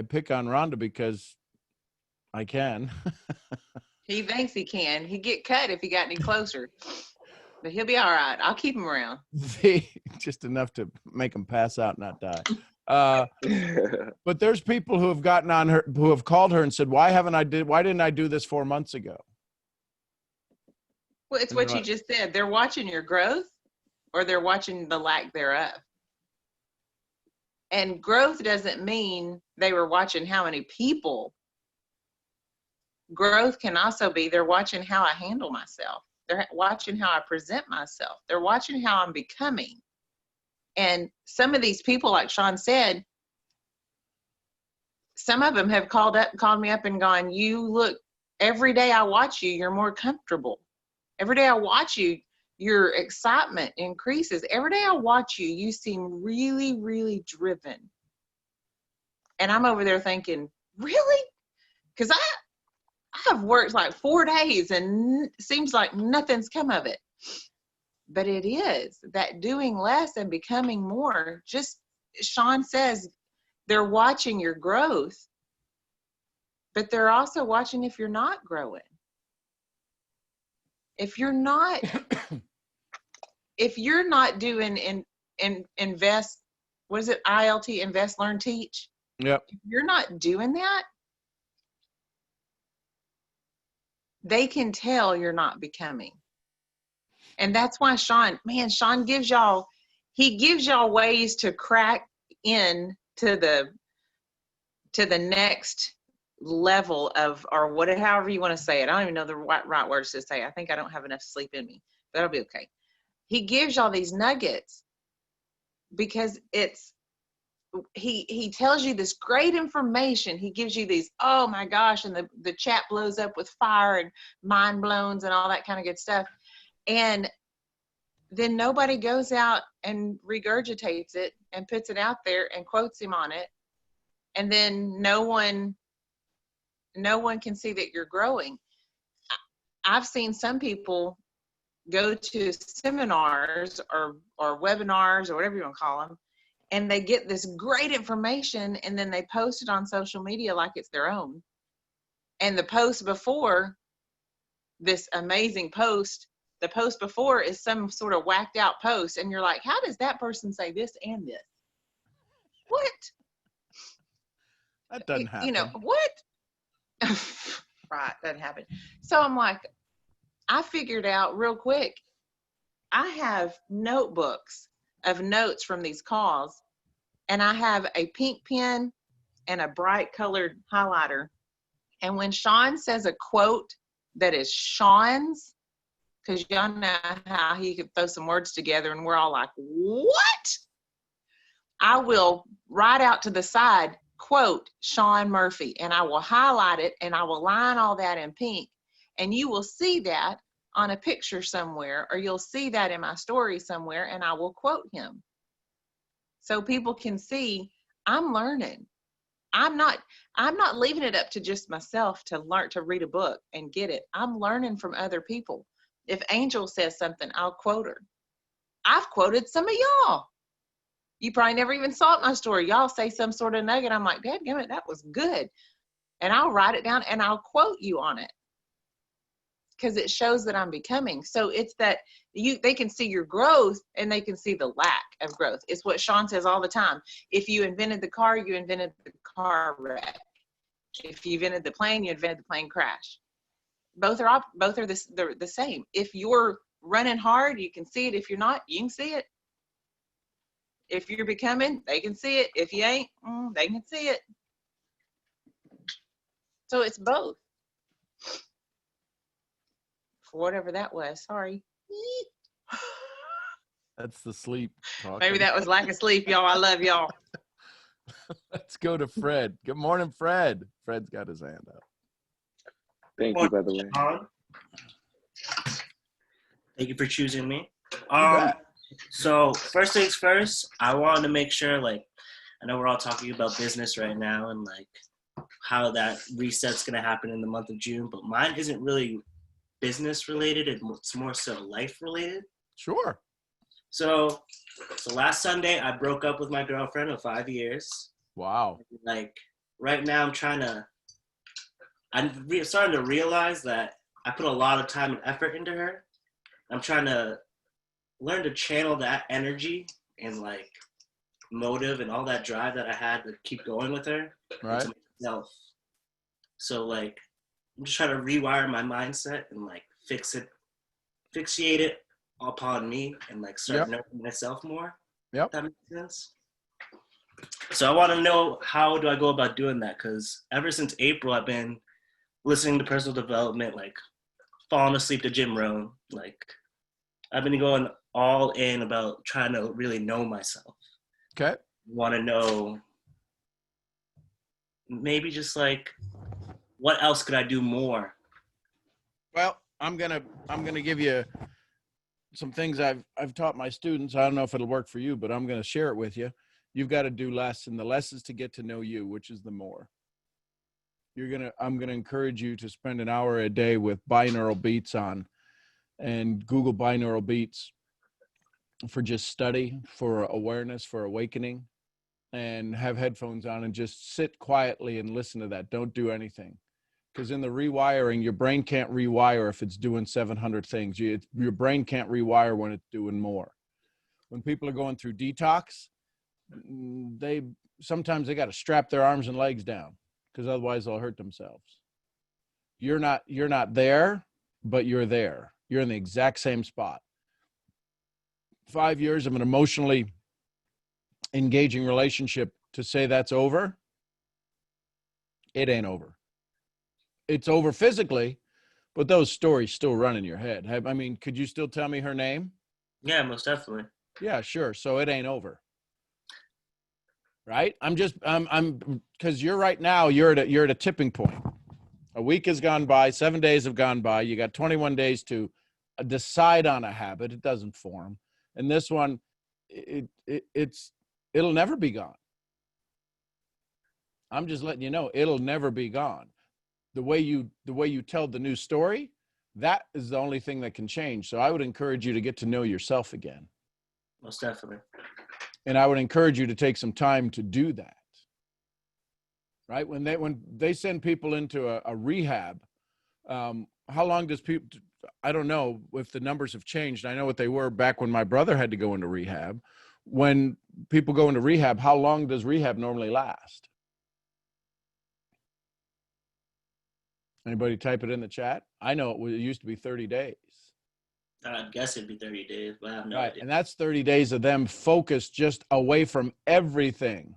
pick on Rhonda because I can. He thinks he can. He'd get cut if he got any closer. But he'll be all right. I'll keep him around. Just enough to make them pass out, not die. But there's people who have gotten on her, who have called her and said, why didn't I do this 4 months ago? Well, it's what you just said. They're watching your growth, or they're watching the lack thereof. And growth doesn't mean they were watching how many people. Growth can also be they're watching how I handle myself. They're watching how I present myself. They're watching how I'm becoming. And some of these people, like Sean said, some of them have called me up and gone, you look, every day I watch you, you're more comfortable. Every day I watch you, your excitement increases. Every day I watch you, you seem really, really driven. And I'm over there thinking, really? Because I've worked like 4 days and seems like nothing's come of it. But it is that doing less and becoming more. Just Sean says they're watching your growth, but they're also watching if you're not growing. If you're not doing invest, what is it? ILT, invest, learn, teach. Yep. If you're not doing that, they can tell you're not becoming. And that's why Sean gives y'all ways to crack in to the next level of, or whatever, however you want to say it. I don't even know the right words to say. I think I don't have enough sleep in me. That'll be okay. He gives y'all these nuggets because he tells you this great information. He gives you these, oh my gosh, and the chat blows up with fire and mind blowns and all that kind of good stuff. And then nobody goes out and regurgitates it and puts it out there and quotes him on it. And then no one can see that you're growing. I've seen some people go to seminars or webinars or whatever you want to call them, and they get this great information and then they post it on social media like it's their own. And the post before this amazing post, the post before is some sort of whacked out post, and you're like, how does that person say this and this? What? That doesn't happen. You know, what? Right, doesn't happen. So I'm like, I figured out real quick, I have notebooks of notes from these calls, and I have a pink pen and a bright colored highlighter. And when Sean says a quote that is Sean's, because y'all know how he could throw some words together and we're all like, what? I will write out to the side, quote Sean Murphy, and I will highlight it and I will line all that in pink. And you will see that on a picture somewhere, or you'll see that in my story somewhere, and I will quote him. So people can see I'm learning. I'm not leaving it up to just myself to learn to read a book and get it. I'm learning from other people. If Angel says something, I'll quote her. I've quoted some of y'all. You probably never even saw it in my story. Y'all say some sort of nugget. I'm like, dadgummit, that was good. And I'll write it down and I'll quote you on it, because it shows that I'm becoming. So it's that they can see your growth and they can see the lack of growth. It's what Sean says all the time. If you invented the car, you invented the car wreck. If you invented the plane, you invented the plane crash. Both are the same. If you're running hard, you can see it. If you're not, you can see it. If you're becoming, they can see it. If you ain't, they can see it. So it's both. For whatever that was, sorry. That's the sleep talking. Maybe that was lack of sleep, y'all. I love y'all. Let's go to Fred. Good morning, Fred. Fred's got his hand up. Thank you, by the way. Thank you for choosing me. bet. So first things first, I wanted to make sure, like, I know we're all talking about business right now and like how that reset's gonna happen in the month of June, but mine isn't really business related. It's more so life related. Sure. So last Sunday I broke up with my girlfriend of 5 years. Wow. Like right now I'm starting to realize that I put a lot of time and effort into her. I'm trying to learn to channel that energy and like motive and all that drive that I had to keep going with her Right. into myself. So like I'm just trying to rewire my mindset and like fixate it upon me and like start knowing myself more. Yep. That makes sense. So I want to know, how do I go about doing that? Because ever since April, I've been listening to personal development, like falling asleep to Jim Rohn. Like I've been going all in about trying to really know myself. Okay. Want to know maybe just like, what else could I do more? Well, I'm gonna give you some things I've taught my students. I don't know if it'll work for you, but I'm gonna share it with you. You've got to do less, and the less is to get to know you, which is the more. I'm gonna encourage you to spend an hour a day with binaural beats on, and Google binaural beats for just study, for awareness, for awakening, and have headphones on and just sit quietly and listen to that. Don't do anything. Because in the rewiring, your brain can't rewire if it's doing 700 things. Your brain can't rewire when it's doing more. When people are going through detox, sometimes they got to strap their arms and legs down, because otherwise they'll hurt themselves. You're not there, but you're there. You're in the exact same spot. 5 years of an emotionally engaging relationship, to say that's over, it ain't over. It's over physically, but those stories still run in your head. I mean, could you still tell me her name? Yeah, most definitely. Yeah, sure. So it ain't over. Right? I'm because you're right now, you're at a tipping point. A week has gone by, 7 days have gone by. You got 21 days to decide on a habit. It doesn't form. And this one, it'll never be gone. I'm just letting you know, it'll never be gone. The way you tell the new story, that is the only thing that can change. So I would encourage you to get to know yourself again. Most definitely. And I would encourage you to take some time to do that. Right? When they send people into a rehab, how long does people, I don't know if the numbers have changed. I know what they were back when my brother had to go into rehab. When people go into rehab, how long does rehab normally last? Anybody type it in the chat? I know it used to be 30 days. I'd guess it'd be 30 days, but I have no Right. idea. And that's 30 days of them focused just away from everything.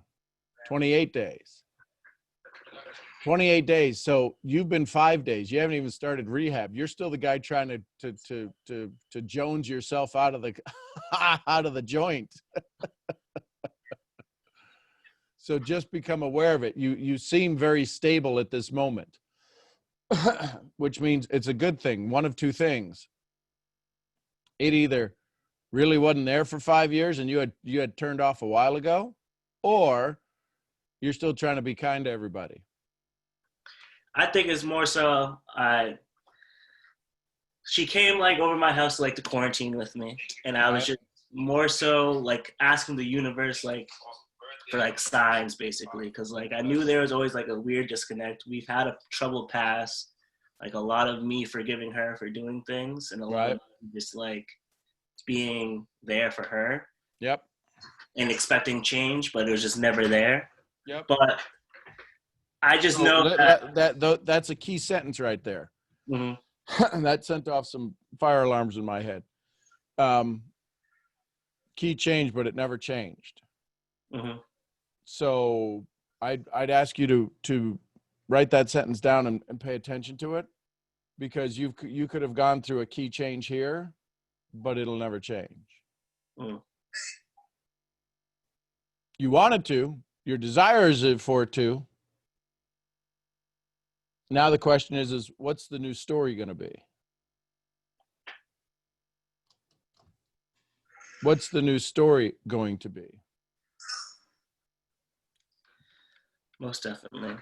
28 days. 28 days. So you've been 5 days. You haven't even started rehab. You're still the guy trying to Jones yourself out of the out of the joint. So just become aware of it. You seem very stable at this moment, which means it's a good thing. One of two things. It either really wasn't there for 5 years and you had turned off a while ago, or you're still trying to be kind to everybody. I think it's more so she came like over my house like to quarantine with me, and I was just more so like asking the universe like for like signs basically, because like I knew there was always like a weird disconnect. We've had a troubled past, like a lot of me forgiving her for doing things, and a lot of just like being there for her. Yep. And expecting change, but it was just never there. Yep. But I just know that's a key sentence right there. Mm-hmm. That sent off some fire alarms in my head. Key change, but it never changed. Mm-hmm. So I'd ask you to write that sentence down and pay attention to it, because you could have gone through a key change here, but it'll never change. Mm. You wanted to, your desire is for it to. Now the question is what's the new story going to be? What's the new story going to be? Most definitely.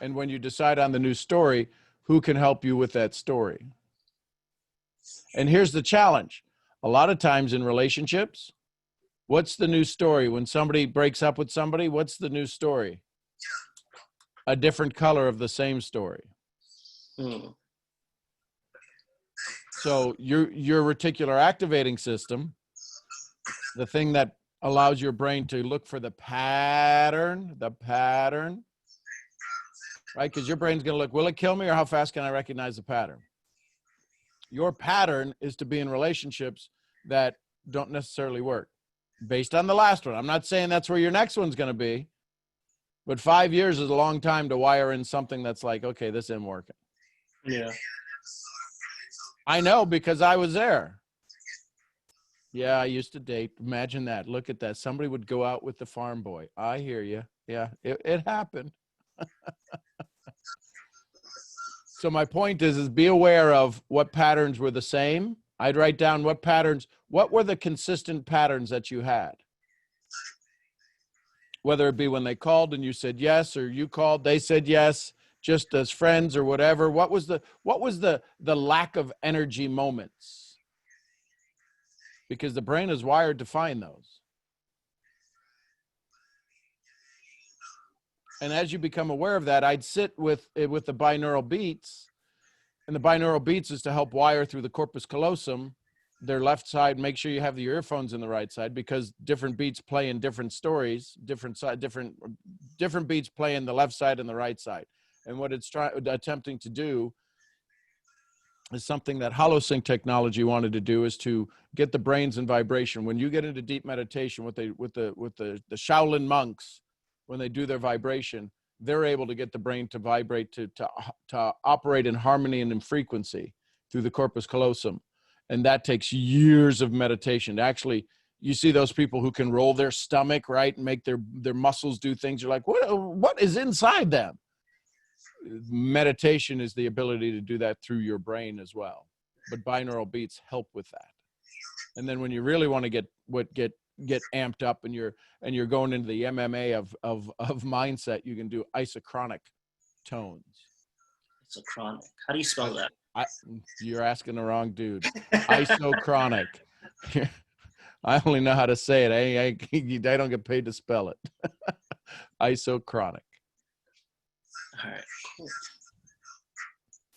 And when you decide on the new story, who can help you with that story? And here's the challenge. A lot of times in relationships, what's the new story? When somebody breaks up with somebody, what's the new story? A different color of the same story. Mm. So your reticular activating system, the thing that allows your brain to look for the pattern, right? Because your brain's going to look, will it kill me, or how fast can I recognize the pattern? Your pattern is to be in relationships that don't necessarily work. Based on the last one. I'm not saying that's where your next one's going to be, but 5 years is a long time to wire in something that's like, okay, this isn't working. Yeah. I know, because I was there. Yeah, I used to date. Imagine that. Look at that. Somebody would go out with the farm boy. I hear you. Yeah, it happened. So my point is be aware of what patterns were the same. I'd write down what were the consistent patterns that you had? Whether it be when they called and you said yes, or you called, they said yes, just as friends or whatever. What was the lack of energy moments? Because the brain is wired to find those. And as you become aware of that, I'd sit with the binaural beats. And the binaural beats is to help wire through the corpus callosum, their left side. Make sure you have the earphones in the right side, because different beats play in different stories, different beats play in the left side and the right side. And what it's attempting to do is something that HoloSync technology wanted to do, is to get the brains in vibration. When you get into deep meditation with the Shaolin monks, when they do their vibration, they're able to get the brain to vibrate, to operate in harmony and in frequency through the corpus callosum. And that takes years of meditation. Actually, you see those people who can roll their stomach, right, and make their muscles do things. You're like, what is inside them? Meditation is the ability to do that through your brain as well. But binaural beats help with that. And then when you really want to get amped up and you're going into the MMA of mindset, you can do isochronic tones. Isochronic. How do you spell that? You're asking the wrong dude. Isochronic. I only know how to say it. I don't get paid to spell it. Isochronic. All right, cool.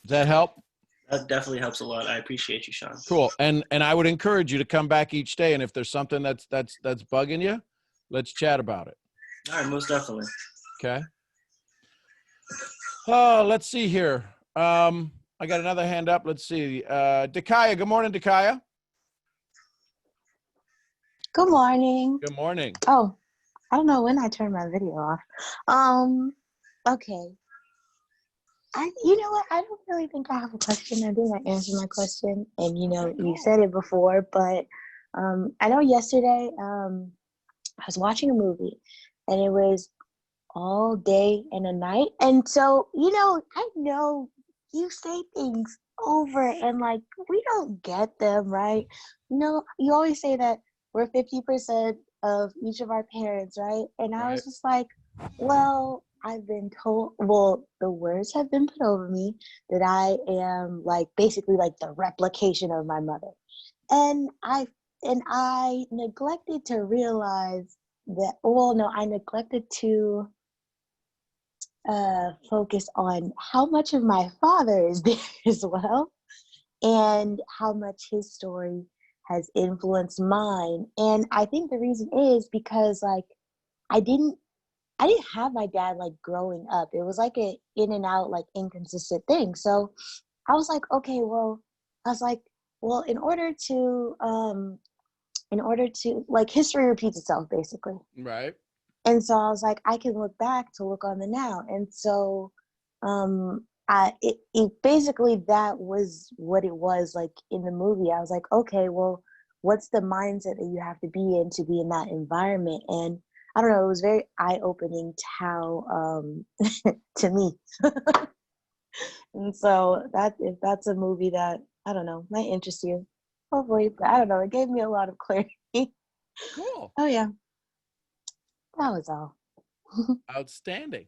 Does that help? That definitely helps a lot. I appreciate you, Sean. Cool. And I would encourage you to come back each day. And if there's something that's bugging you, let's chat about it. All right, most definitely. Okay. Oh, let's see here. I got another hand up. Let's see. Dakaya. Good morning, Dakaya. Good morning. Good morning. Oh, I don't know when I turned my video off. Okay. You know what? I don't really think I have a question. I think I answered my question, and you said it before, but I know yesterday I was watching a movie, and it was all day and a night, and so I know you say things over, and like we don't get them, right? You always say that we're 50% of each of our parents, right? And I was just like, well, I've been told, the words have been put over me that I am like basically like the replication of my mother. And I neglected to realize that, I neglected to focus on how much of my father is there as well, and how much his story has influenced mine. And I think the reason is because like I didn't have my dad like growing up. It was like a in and out, like inconsistent thing. So I was like, okay, in order to like history repeats itself basically. Right. And so I was like, I can look back to look on the now. And so it basically, that was what it was like in the movie. I was like, okay, well, what's the mindset that you have to be in that environment? And I don't know, it was very eye-opening to how, to me. And so if that's a movie that, I don't know, might interest you, hopefully, but I don't know, it gave me a lot of clarity. Cool. Oh yeah, that was all. Outstanding.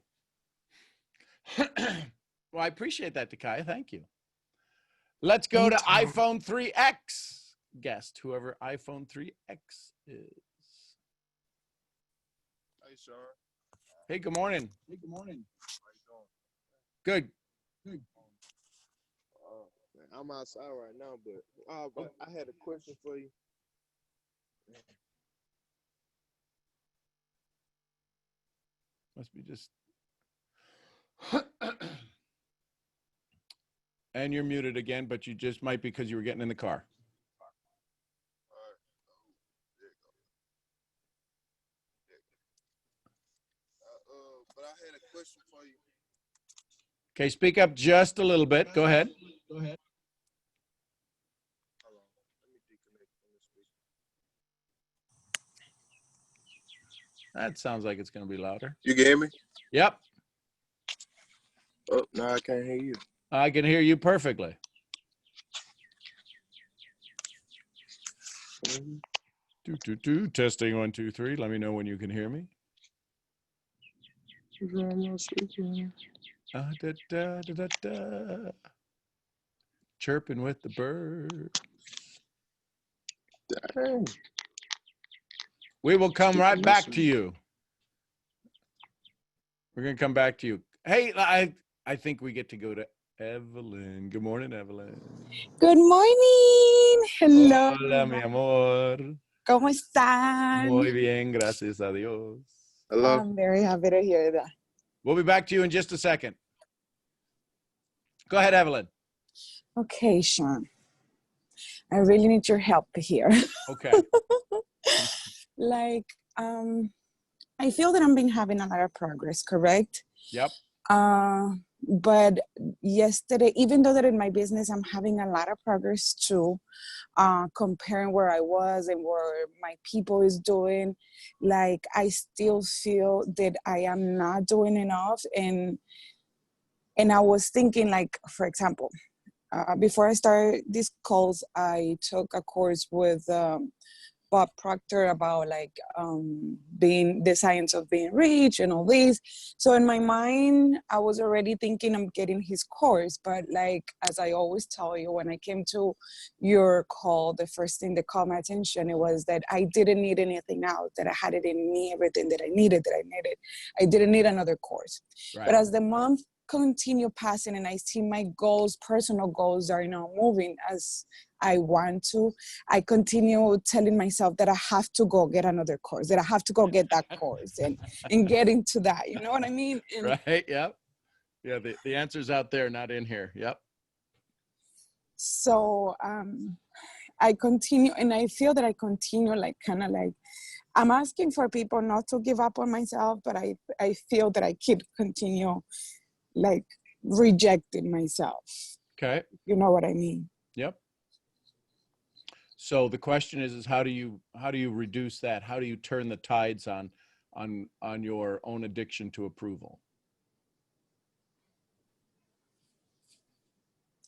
Well, I appreciate that, Dakaya. Thank you. Let's go to iPhone 3X. Guest, whoever iPhone 3X is. Hey, Sean. Hey, good morning. How you doing? Good. Man, I'm outside right now, but I had a question for you. Must be just. And you're muted again, but you just might be because you were getting in the car. All right. There you go. But I had a question for you. Okay, speak up just a little bit. Go ahead. Hold on. Let me deconnect from this speaker. That sounds like it's going to be louder. You can hear me? Yep. Oh, no, I can't hear you. I can hear you perfectly. Testing 1, 2, 3. Let me know when you can hear me. Da, da, da, da, da. Chirping with the birds. Dang. We will come right back to you. We're going to come back to you. Hey, I think we get to go to Evelyn. Good morning, Evelyn. Good morning. Hello. Hola, mi amor. ¿Cómo están? Muy bien, gracias a Dios. Hello? I'm very happy to hear that. We'll be back to you in just a second. Go ahead, Evelyn. Okay, Sean. I really need your help here. Okay. Like, I feel that I've been having a lot of progress, correct? Yep. But yesterday, even though that in my business, I'm having a lot of progress too, comparing where I was and where my people is doing, like I still feel that I am not doing enough. And I was thinking, like, for example, before I started these calls, I took a course with Bob Proctor about like being the science of being rich and all this. So in my mind, I was already thinking I'm getting his course. But like, as I always tell you, when I came to your call, the first thing that caught my attention, it was that I didn't need anything else, that I had it in me, everything that I needed. I didn't need another course. Right. But as the month continue passing and I see my goals, personal goals are now moving as I want to, I continue telling myself that I have to go get another course, that I have to go get that course and get into that. You know what I mean? And Right. Yep. Yeah. The answer's out there, not in here. Yep. so I continue, and I feel that I continue like kind of like, I'm asking for people not to give up on myself, but I feel that I keep continue like rejecting myself. Okay. You know what I mean? Yep. So the question is how do you reduce that? How do you turn the tides on your own addiction to approval?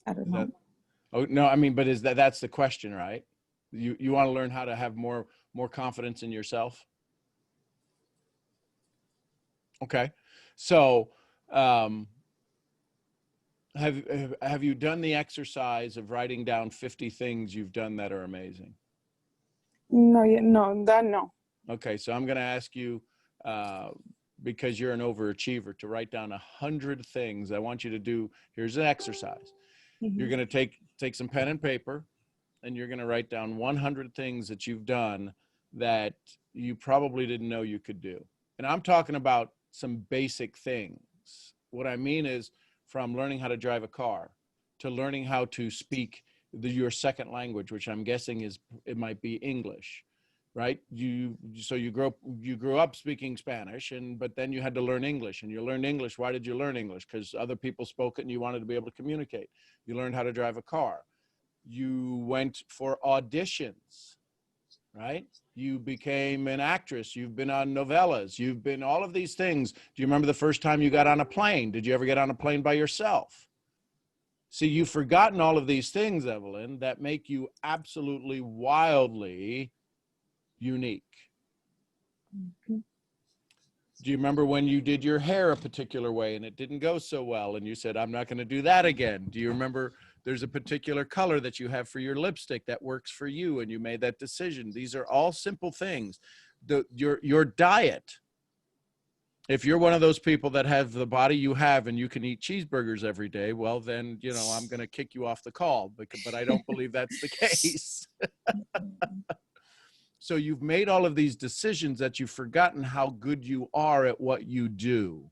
I don't know. Oh no, I mean, but that's the question, right? You want to learn how to have more confidence in yourself? Okay. So have you done the exercise of writing down 50 things you've done that are amazing? No. Okay, so I'm going to ask you, because you're an overachiever, to write down 100 things. I want you to do, here's an exercise. Mm-hmm. You're going to take some pen and paper, and you're going to write down 100 things that you've done that you probably didn't know you could do. And I'm talking about some basic things. What I mean is, from learning how to drive a car to learning how to speak your second language, which I'm guessing it might be English, right? You grew up speaking Spanish, but then you had to learn English, and you learned English. Why did you learn English? Because other people spoke it and you wanted to be able to communicate. You learned how to drive a car. You went for auditions, right? You became an actress. You've been on novellas. You've been all of these things. Do you remember the first time you got on a plane? Did you ever get on a plane by yourself? See, you've forgotten all of these things, Evelyn, that make you absolutely wildly unique. Mm-hmm. Do you remember when you did your hair a particular way and it didn't go so well and you said, I'm not going to do that again? Do you remember there's a particular color that you have for your lipstick that works for you and you made that decision? These are all simple things. Your diet, if you're one of those people that have the body you have and you can eat cheeseburgers every day, well, then, I'm going to kick you off the call, but I don't believe that's the case. So you've made all of these decisions that you've forgotten how good you are at what you do.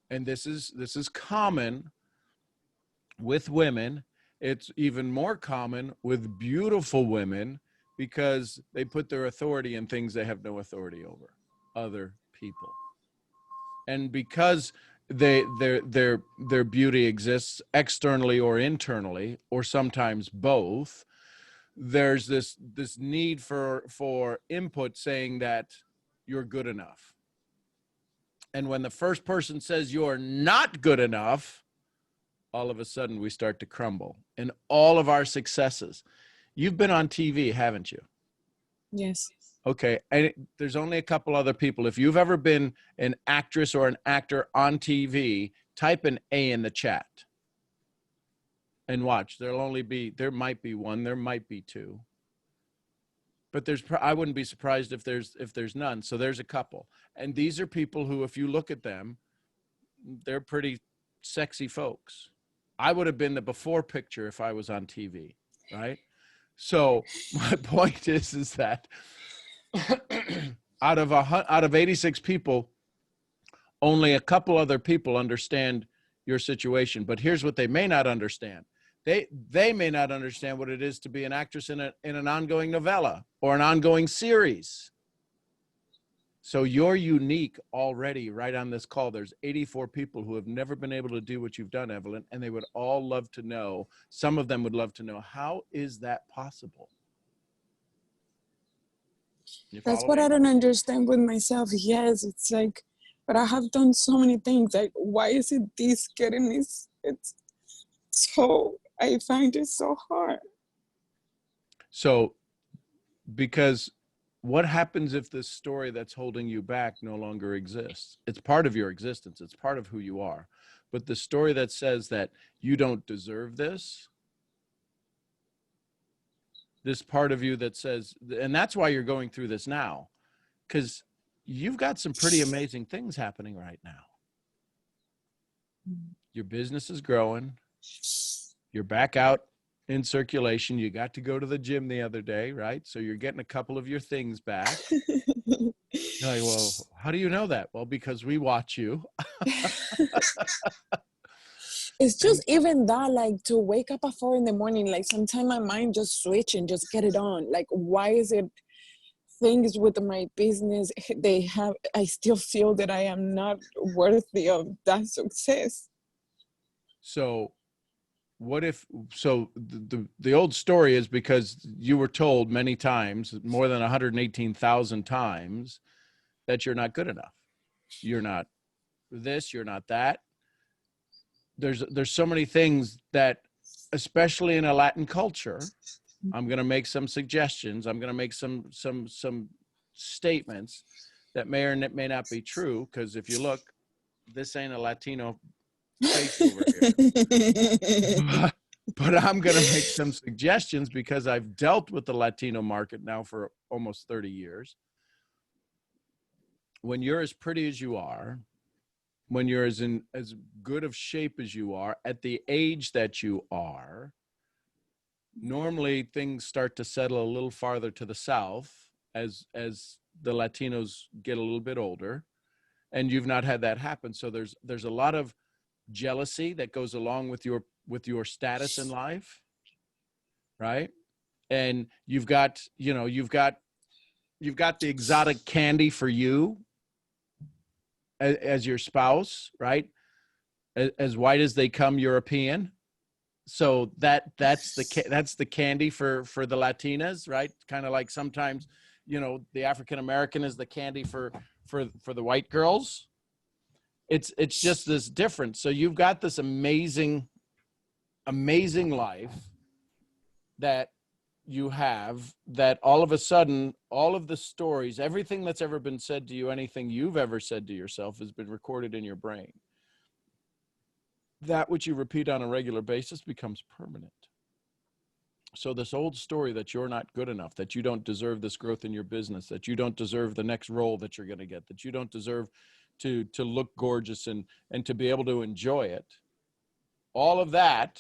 And this is common with women. It's even more common with beautiful women because they put their authority in things they have no authority over, other people. And because their beauty exists externally or internally, or sometimes both, there's this need for input saying that you're good enough. And when the first person says you're not good enough, all of a sudden we start to crumble. And all of our successes. You've been on TV, haven't you? Yes. Okay. And there's only a couple other people. If you've ever been an actress or an actor on TV, type an A in the chat. And watch, there might be one, there might be two, but I wouldn't be surprised if there's none. So there's a couple, and these are people who, if you look at them, they're pretty sexy folks. I would have been the before picture if I was on TV, right? So my point is that out of 86 people, only a couple other people understand your situation. But here's what they may not understand. They may not understand what it is to be an actress in an ongoing novella or an ongoing series. So you're unique already right on this call. There's 84 people who have never been able to do what you've done, Evelyn, and they would all love to know, some of them would love to know, how is that possible? That's what I don't understand with myself. Yes, it's like, but I have done so many things. Like, why is it this getting me? It's so, I find it so hard. So because what happens if this story that's holding you back no longer exists? It's part of your existence. It's part of who you are. But the story that says that you don't deserve this part of you that says, and that's why you're going through this now, because you've got some pretty amazing things happening right now. Your business is growing. You're back out in circulation. You got to go to the gym the other day, right? So you're getting a couple of your things back. You're like, well, how do you know that? Well, because we watch you. It's just even that, like, to wake up at 4 a.m, like sometimes my mind just switch and just get it on. Like, why is it things with my business, I still feel that I am not worthy of that success. So what if, so the old story is because you were told many times, more than 118,000 times, that you're not good enough. You're not this, you're not that. There's so many things that, especially in a Latin culture, I'm going to make some suggestions. I'm going to make some statements that may or may not be true. Because if you look, this ain't a Latino face over here. But I'm going to make some suggestions because I've dealt with the Latino market now for almost 30 years. When you're as pretty as you are, when you're as good of shape as you are, at the age that you are, normally things start to settle a little farther to the south as the Latinos get a little bit older, and you've not had that happen. So there's a lot of jealousy that goes along with your status in life, right? And you've got the exotic candy for you as your spouse, right? As white as they come, European. So that's the candy for the Latinas, right? Kind of like sometimes, the African American is the candy for the white girls. It's just this difference. So you've got this amazing life that you have, that all of a sudden, all of the stories, everything that's ever been said to you, anything you've ever said to yourself has been recorded in your brain. That which you repeat on a regular basis becomes permanent. So this old story that you're not good enough, that you don't deserve this growth in your business, that you don't deserve the next role that you're going to get, that you don't deserve to look gorgeous and to be able to enjoy it, all of that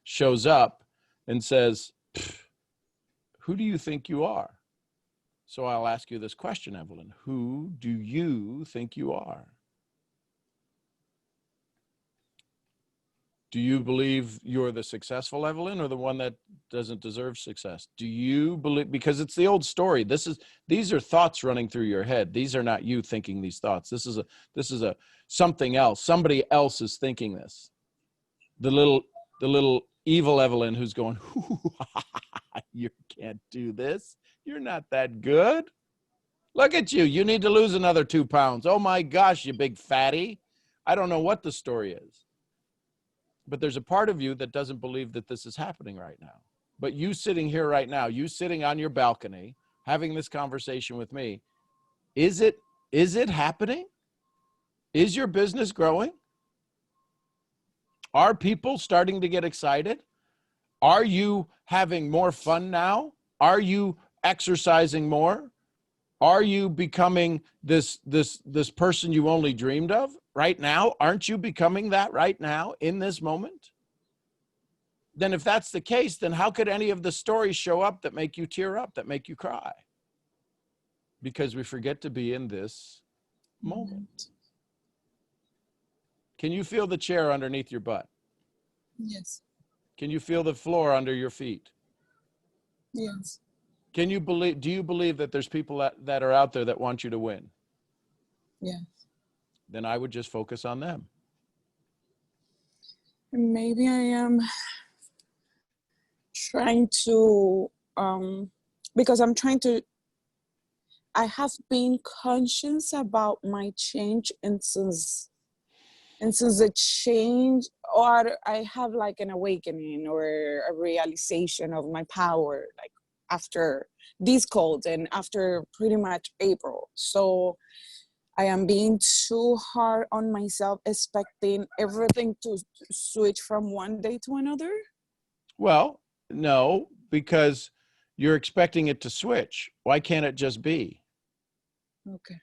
shows up and says, who do you think you are? So I'll ask you this question, Evelyn. Who do you think you are? Do you believe you're the successful Evelyn or the one that doesn't deserve success? Do you believe, because it's the old story. These are thoughts running through your head. These are not you thinking these thoughts. This is a something else. Somebody else is thinking this. The little evil Evelyn who's going, you can't do this. You're not that good. Look at you. You need to lose another 2 pounds. Oh my gosh, you big fatty. I don't know what the story is. But there's a part of you that doesn't believe that this is happening right now. But you sitting here right now, you sitting on your balcony, having this conversation with me, is it happening? Is your business growing? Are people starting to get excited? Are you having more fun now? Are you exercising more? Are you becoming this person you only dreamed of right now? Aren't you becoming that right now in this moment? Then if that's the case, then how could any of the stories show up that make you tear up, that make you cry? Because we forget to be in this moment. Can you feel the chair underneath your butt? Yes. Can you feel the floor under your feet? Yes. Do you believe that there's people that are out there that want you to win? Yes. Then I would just focus on them. Maybe I am trying to, because I have been conscious about my change, and since the change, or I have like an awakening or a realization of my power, like after these colds and after pretty much April. So I am being too hard on myself, expecting everything to switch from one day to another. Well, no, because you're expecting it to switch. Why can't it just be? Okay.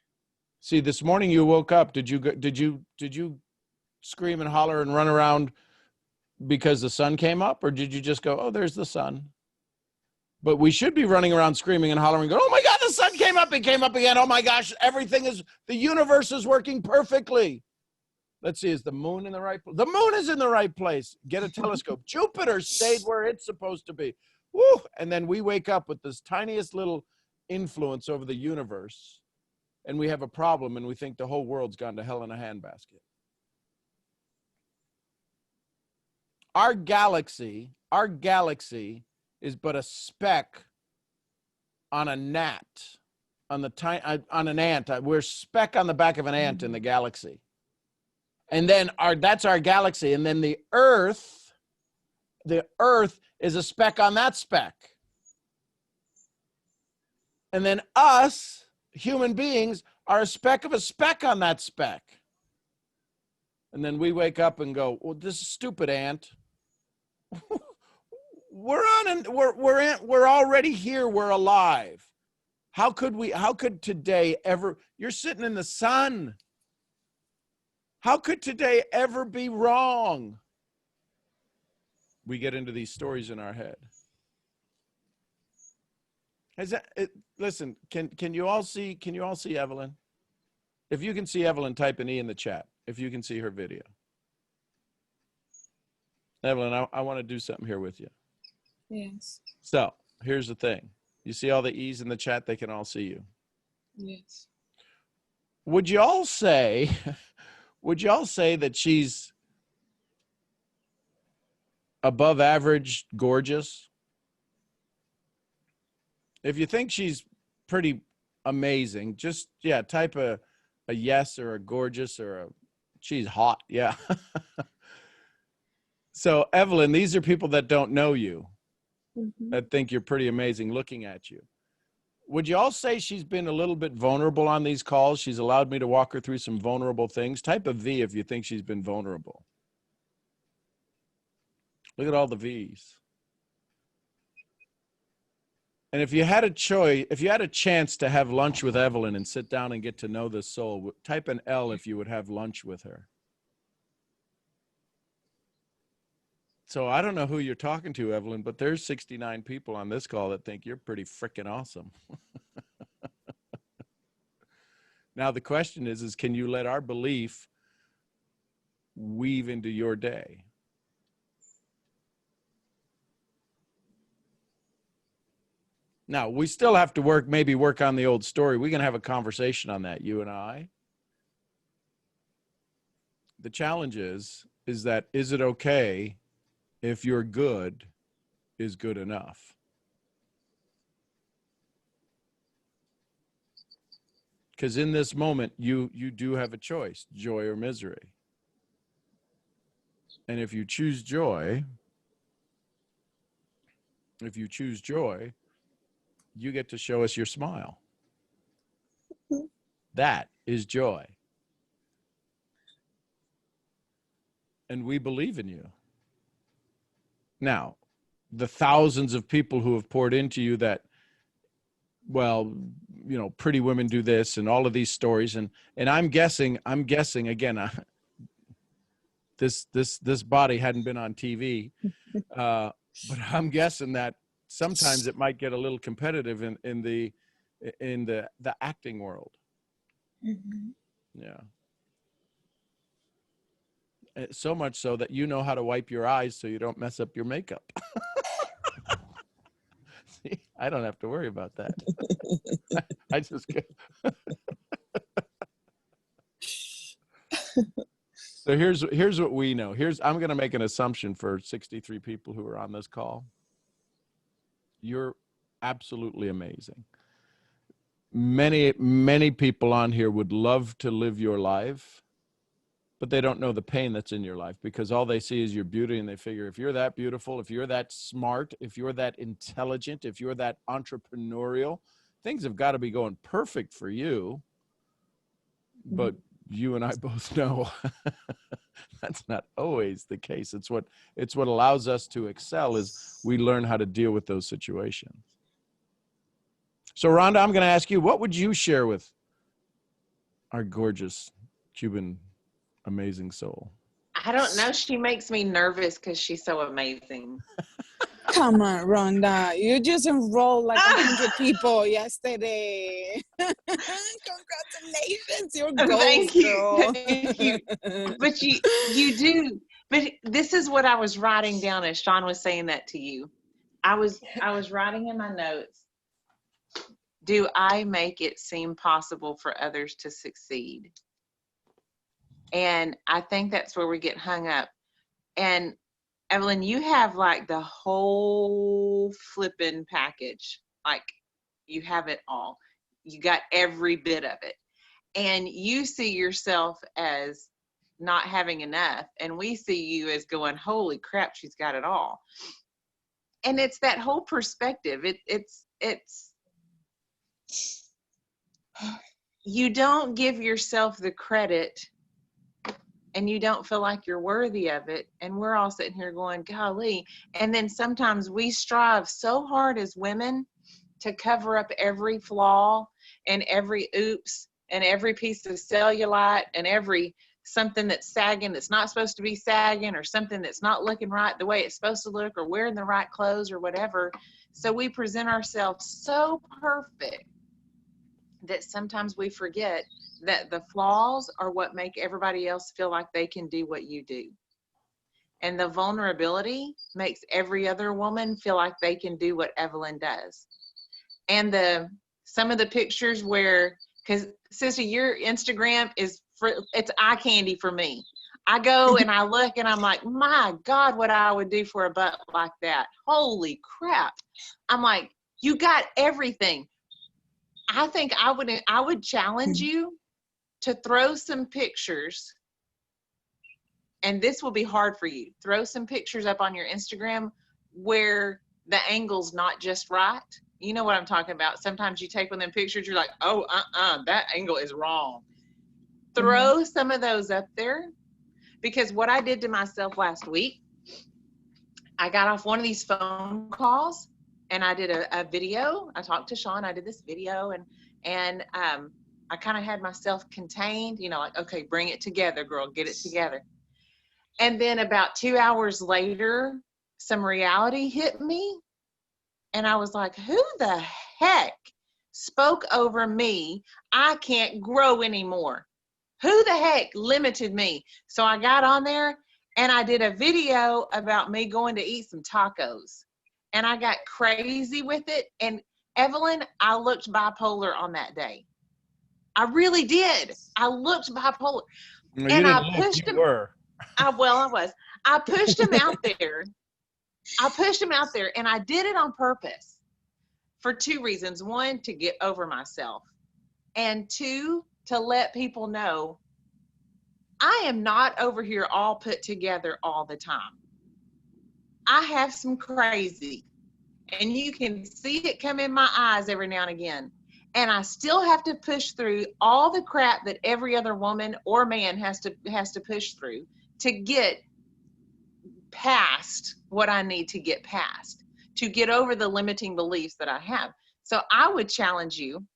See, this morning you woke up. Did you scream and holler and run around because the sun came up, or did you just go, oh, there's the sun? But we should be running around screaming and hollering, going, oh my God, the sun came up. It came up again. Oh my gosh, the universe is working perfectly. Let's see, is the moon in the right place? The moon is in the right place. Get a telescope. Jupiter stayed where it's supposed to be. Woo! And then we wake up with this tiniest little influence over the universe, and we have a problem, and we think the whole world's gone to hell in a handbasket. Our galaxy is but a speck on a gnat, on an ant. We're a speck on the back of an ant in the galaxy. And then that's our galaxy. And then the Earth is a speck on that speck. And then us, human beings, are a speck of a speck on that speck. And then we wake up and go, well, this is stupid ant. We're already here. We're alive. How could today ever, you're sitting in the sun. How could today ever be wrong? We get into these stories in our head. Listen, can you all see Evelyn? If you can see Evelyn, type an E in the chat. If you can see her video. Evelyn, I want to do something here with you. Yes. So here's the thing. You see all the E's in the chat? They can all see you. Yes. Would you all say that she's above average gorgeous? If you think she's pretty amazing, just, type a yes or a gorgeous or a she's hot. Yeah. So, Evelyn, these are people that don't know you, that think you're pretty amazing looking at you. Would you all say she's been a little bit vulnerable on these calls? She's allowed me to walk her through some vulnerable things. Type a V if you think she's been vulnerable. Look at all the V's. And if you had a choice, if you had a chance to have lunch with Evelyn and sit down and get to know this soul, type an L if you would have lunch with her. So I don't know who you're talking to, Evelyn, but there's 69 people on this call that think you're pretty freaking awesome. Now the question is can you let our belief weave into your day? Now, we still have to maybe work on the old story. We're going to have a conversation on that, you and I. The challenge is it okay if your good is good enough? Because in this moment, you do have a choice, joy or misery. And if you choose joy, you get to show us your smile. That is joy. And we believe in you. Now, the thousands of people who have poured into you that, well, pretty women do this and all of these stories. And I'm guessing again, this body hadn't been on TV, but I'm guessing that sometimes it might get a little competitive in the acting world. Yeah. So much so that you know how to wipe your eyes so you don't mess up your makeup. See, I don't have to worry about that. I just get. So here's what we know. I'm going to make an assumption for 63 people who are on this call. You're absolutely amazing. Many people on here would love to live your life, but they don't know the pain that's in your life, because all they see is your beauty, and they figure if you're that beautiful, if you're that smart, if you're that intelligent, if you're that entrepreneurial, things have got to be going perfect for you. But you and I both know that's not always the case. It's what allows us to excel, is we learn how to deal with those situations. So Rhonda, I'm going to ask you, what would you share with our gorgeous Cuban amazing soul? I don't know. She makes me nervous because she's so amazing. Come on, Rhonda. You just enrolled like 100 people yesterday. Congratulations. You're goals, Thank you. girl. Thank you. But you do. But this is what I was writing down as Sean was saying that to you. I was writing in my notes. Do I make it seem possible for others to succeed? And I think that's where we get hung up. And Evelyn, you have like the whole flipping package. Like, you have it all. You got every bit of it. And you see yourself as not having enough. And we see you as going, holy crap, she's got it all. And it's that whole perspective. It's you don't give yourself the credit, and you don't feel like you're worthy of it. And we're all sitting here going, golly. And then sometimes we strive so hard as women to cover up every flaw and every oops and every piece of cellulite and every something that's sagging that's not supposed to be sagging, or something that's not looking right the way it's supposed to look, or wearing the right clothes or whatever. So we present ourselves so perfect that sometimes we forget that the flaws are what make everybody else feel like they can do what you do. And the vulnerability makes every other woman feel like they can do what Evelyn does. And some of the pictures where, because sister, your Instagram it's eye candy for me. I go and I look and I'm like, my God, what I would do for a butt like that. Holy crap. I'm like, you got everything. I think I would challenge you to throw some pictures, and this will be hard for you. Throw some pictures up on your Instagram where the angle's not just right. You know what I'm talking about. Sometimes you take one of them pictures, you're like, oh, that angle is wrong. Throw some of those up there, because what I did to myself last week, I got off one of these phone calls and I did a video. I talked to Sean, I did this video, and I kind of had myself contained, like, okay, bring it together, girl, get it together. And then about 2 hours later, some reality hit me. And I was like, who the heck spoke over me? I can't grow anymore. Who the heck limited me? So I got on there and I did a video about me going to eat some tacos. And I got crazy with it. And Evelyn, I looked bipolar on that day. I really did. I looked bipolar. No, and I pushed him. I was. I pushed him out there. And I did it on purpose for two reasons. One, to get over myself. And two, to let people know I am not over here all put together all the time. I have some crazy, and you can see it come in my eyes every now and again. And I still have to push through all the crap that every other woman or man has to push through to get past what I need to get past, to get over the limiting beliefs that I have. So I would challenge you,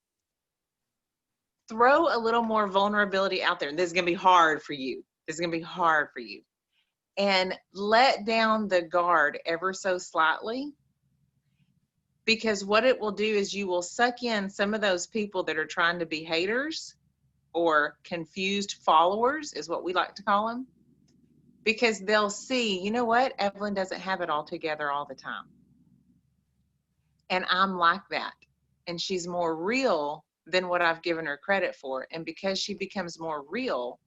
throw a little more vulnerability out there. And this is going to be hard for you. And let down the guard ever so slightly. Because what it will do is you will suck in some of those people that are trying to be haters or confused followers, is what we like to call them. Because they'll see, you know what? Evelyn doesn't have it all together all the time. And I'm like that. And she's more real than what I've given her credit for. And because she becomes more real,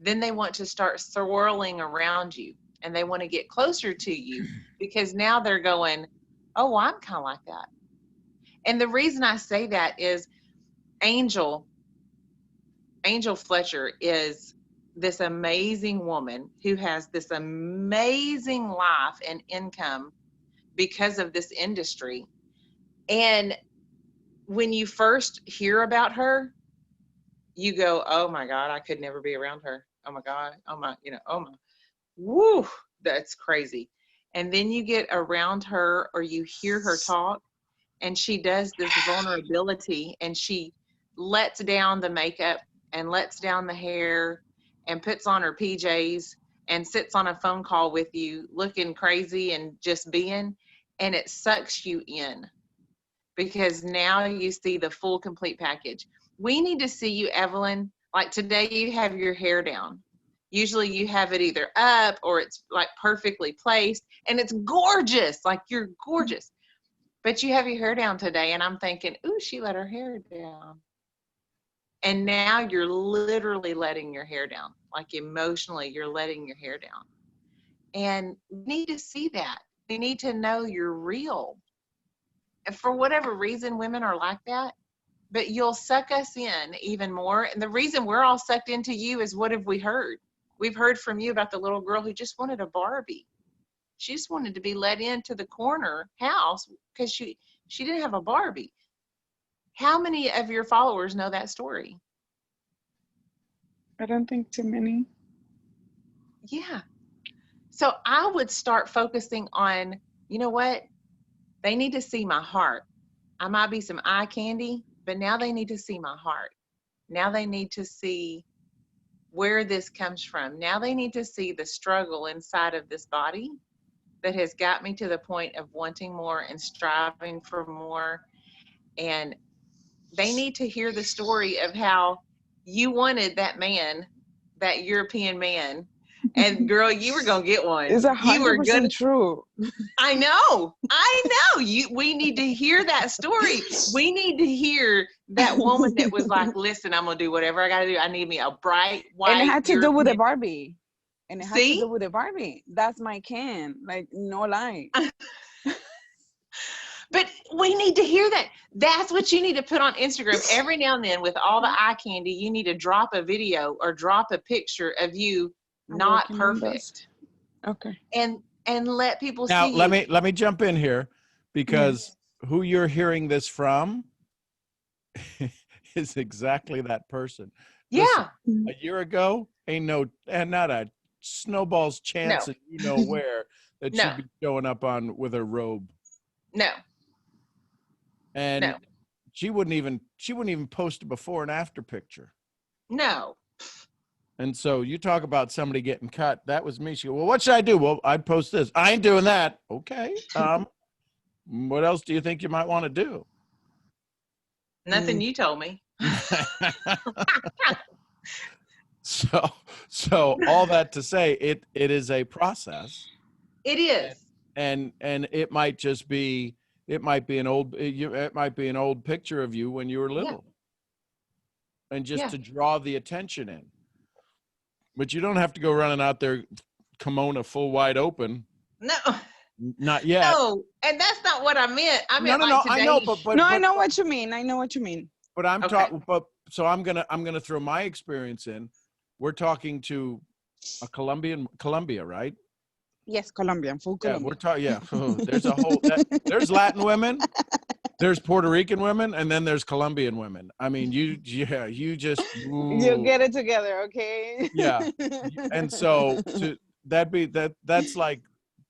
then they want to start swirling around you. And they want to get closer to you because now they're going, oh, I'm kind of like that. And the reason I say that is Angel Fletcher is this amazing woman who has this amazing life and income because of this industry. And when you first hear about her, you go, oh my God, I could never be around her. Oh my God. Oh my, oh my, woo, that's crazy. And then you get around her or you hear her talk, and she does this vulnerability, and she lets down the makeup and lets down the hair and puts on her PJs and sits on a phone call with you looking crazy and just being, and it sucks you in because now you see the full complete package. We need to see you, Evelyn. Like today you have your hair down. Usually you have it either up or it's like perfectly placed, and it's gorgeous. Like you're gorgeous. But you have your hair down today, and I'm thinking, ooh, she let her hair down. And now you're literally letting your hair down. Like emotionally, you're letting your hair down. And we need to see that. We need to know you're real. And for whatever reason, women are like that. But you'll suck us in even more. And the reason we're all sucked into you is, what have we heard? We've heard from you about the little girl who just wanted a Barbie. She just wanted to be let into the corner house because she didn't have a Barbie. How many of your followers know that story? I don't think too many. Yeah. So I would start focusing on, you know what? They need to see my heart. I might be some eye candy, but now they need to see my heart. Now they need to see where this comes from. Now they need to see the struggle inside of this body that has got me to the point of wanting more and striving for more. And they need to hear the story of how you wanted that man, that European man, and girl, you were gonna get one. It's You were 100% true. I know. We need to hear that story. We need to hear that woman that was like, listen, I'm gonna do whatever I gotta do. I need me a bright white. And it had to do with the European-" Barbie. And it had to See? do with the Barbie. That's my can. Like, no lie. But we need to hear that. That's what you need to put on Instagram every now and then. With all the eye candy, you need to drop a video or drop a picture of you I'm not working on perfect, those. Okay. and let people Now, see let you. me jump in here, because who you're hearing this from is exactly that person. Listen, Yeah. a year ago, not a snowball's chance No. that you know where that No. she'd be showing up on with her robe. No. And No. she wouldn't even post a before and after picture. No. And so you talk about somebody getting cut. That was me. She goes, well, what should I do? Well, I'd post this. I ain't doing that. Okay. What else do you think you might want to do? Nothing you told me. So all that to say, it is a process. It is. And it might just be, it might be an old picture of you when you were little. Yeah. And just to draw the attention in. But you don't have to go running out there kimono full wide open. No. Not yet. No, and that's not what I meant. I meant no, like today. I know, but I know what you mean. I know what you mean. But I'm talking. But so I'm gonna throw my experience in. We're talking to a Colombia, right? Yes, Colombian, full Colombian. Yeah, we're talking. Yeah, there's a whole. There's Latin women, there's Puerto Rican women, and then there's Colombian women. I mean, you just you get it together, okay? Yeah, and so that's like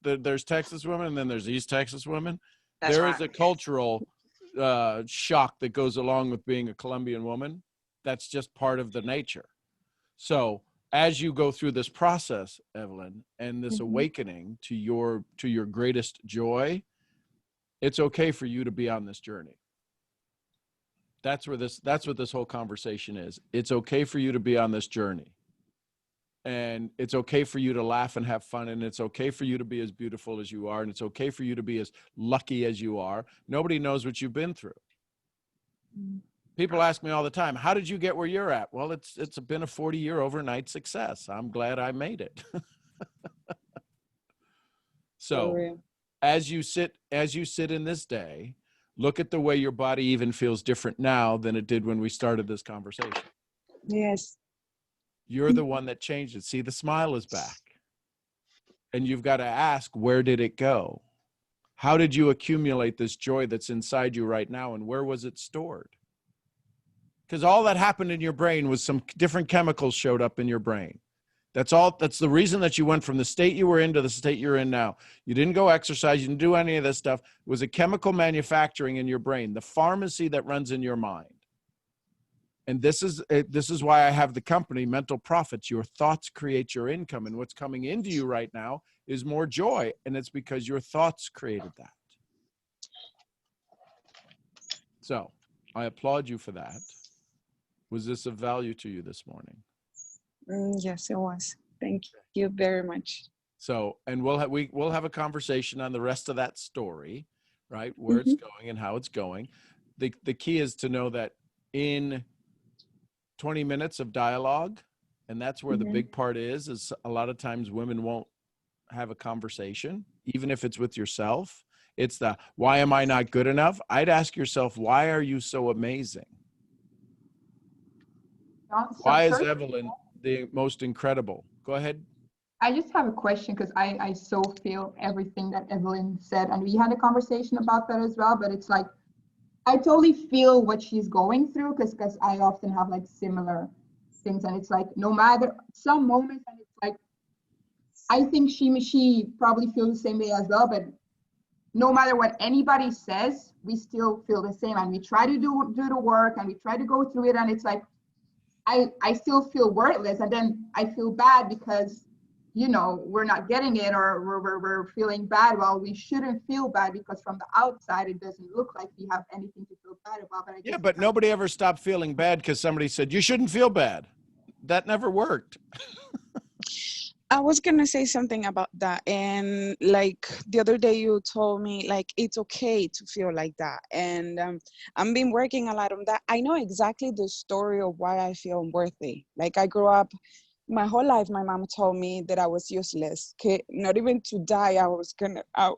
there's Texas women, and then there's East Texas women. There is a cultural shock that goes along with being a Colombian woman. That's just part of the nature. So as you go through this process, Evelyn, and this awakening to your greatest joy, it's okay for you to be on this journey. That's what this whole conversation is. It's okay for you to be on this journey. And it's okay for you to laugh and have fun, and it's okay for you to be as beautiful as you are, and it's okay for you to be as lucky as you are. Nobody knows what you've been through. People ask me all the time, how did you get where you're at? Well, it's been a 40-year overnight success. I'm glad I made it. So as you sit in this day, look at the way your body even feels different now than it did when we started this conversation. Yes. You're the one that changed it. See, the smile is back. And you've got to ask, where did it go? How did you accumulate this joy that's inside you right now? And where was it stored? Because all that happened in your brain was some different chemicals showed up in your brain. That's all. That's the reason that you went from the state you were in to the state you're in now. You didn't go exercise. You didn't do any of this stuff. It was a chemical manufacturing in your brain, the pharmacy that runs in your mind. And this is why I have the company, Mental Profits. Your thoughts create your income. And what's coming into you right now is more joy. And it's because your thoughts created that. So I applaud you for that. Was this of value to you this morning? Yes, it was. Thank you very much. So, and we'll have a conversation on the rest of that story, right? Where it's going and how it's going. The key is to know that in 20 minutes of dialogue, and that's where the big part is a lot of times women won't have a conversation, even if it's with yourself. It's the, why am I not good enough? I'd ask yourself, why are you so amazing? Why is Evelyn the most incredible? Go ahead. I just have a question because I so feel everything that Evelyn said, and we had a conversation about that as well, but it's like, I totally feel what she's going through because I often have like similar things, and it's like no matter some moments, and it's like I think she probably feels the same way as well, but no matter what anybody says, we still feel the same, and we try to do the work, and we try to go through it, and it's like I still feel worthless, and then I feel bad because, you know, we're not getting it, or we're feeling bad. Well, we shouldn't feel bad because from the outside, it doesn't look like we have anything to feel bad about. But yeah, but nobody ever stopped feeling bad because somebody said, you shouldn't feel bad. That never worked. I was going to say something about that. And like the other day you told me, like, it's okay to feel like that. And I've been working a lot on that. I know exactly the story of why I feel unworthy. Like I grew up, my whole life, my mom told me that I was useless. Okay? Not even to die, I was going to,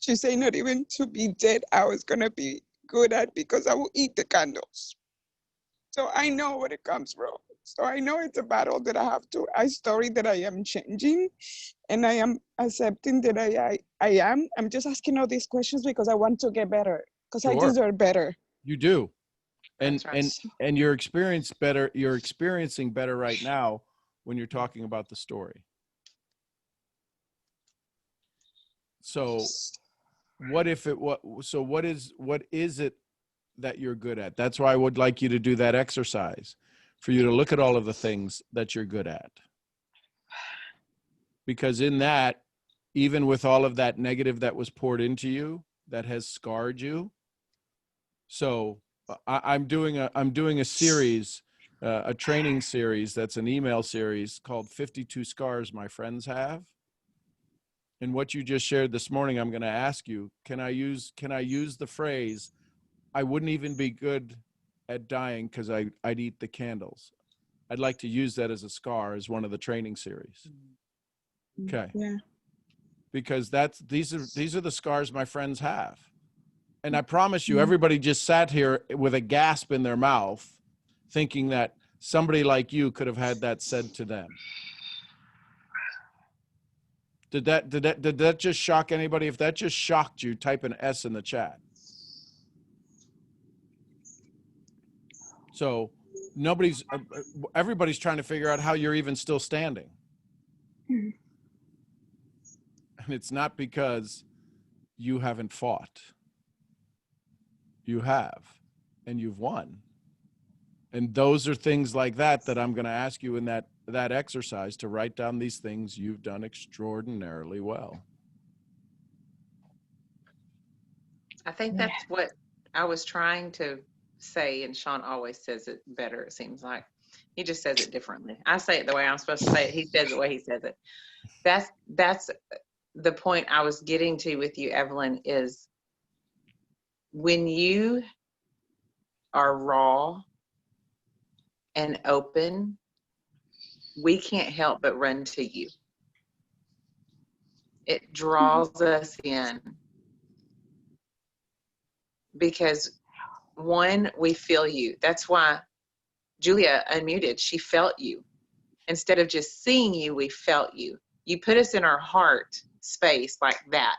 she said not even to be dead, I was going to be good at because I will eat the candles. So I know where it comes from. So I know it's a battle that I have to, a story that I am changing, and I am accepting that I am. I'm just asking all these questions because I want to get better, because I deserve better. You do. And, right. and you're experiencing better right now when you're talking about the story. So what is it that you're good at? That's why I would like you to do that exercise, for you to look at all of the things that you're good at. Because in that, even with all of that negative that was poured into you, that has scarred you. So I'm doing a series, a training series that's an email series called 52 Scars My Friends Have. And what you just shared this morning, I'm going to ask you, can I use the phrase, I wouldn't even be good at dying because I'd eat the candles. I'd like to use that as a scar as one of the training series. Okay. Yeah. Because these are the scars my friends have. And I promise you, everybody just sat here with a gasp in their mouth, thinking that somebody like you could have had that said to them. Did that just shock anybody? If that just shocked you, type an S in the chat. So everybody's trying to figure out how you're even still standing. And it's not because you haven't fought. You have, and you've won. And those are things like that I'm going to ask you in that exercise, to write down these things you've done extraordinarily well. I think that's what I was trying to say, and Sean always says it better, it seems like. He just says it differently. I say it the way I'm supposed to say it. He says it the way he says it. That's the point I was getting to with you, Evelyn, is when you are raw and open, we can't help but run to you. It draws us in, because one, we feel you. That's why Julia unmuted. She felt you. Instead of just seeing you, we felt you. You put us in our heart space like that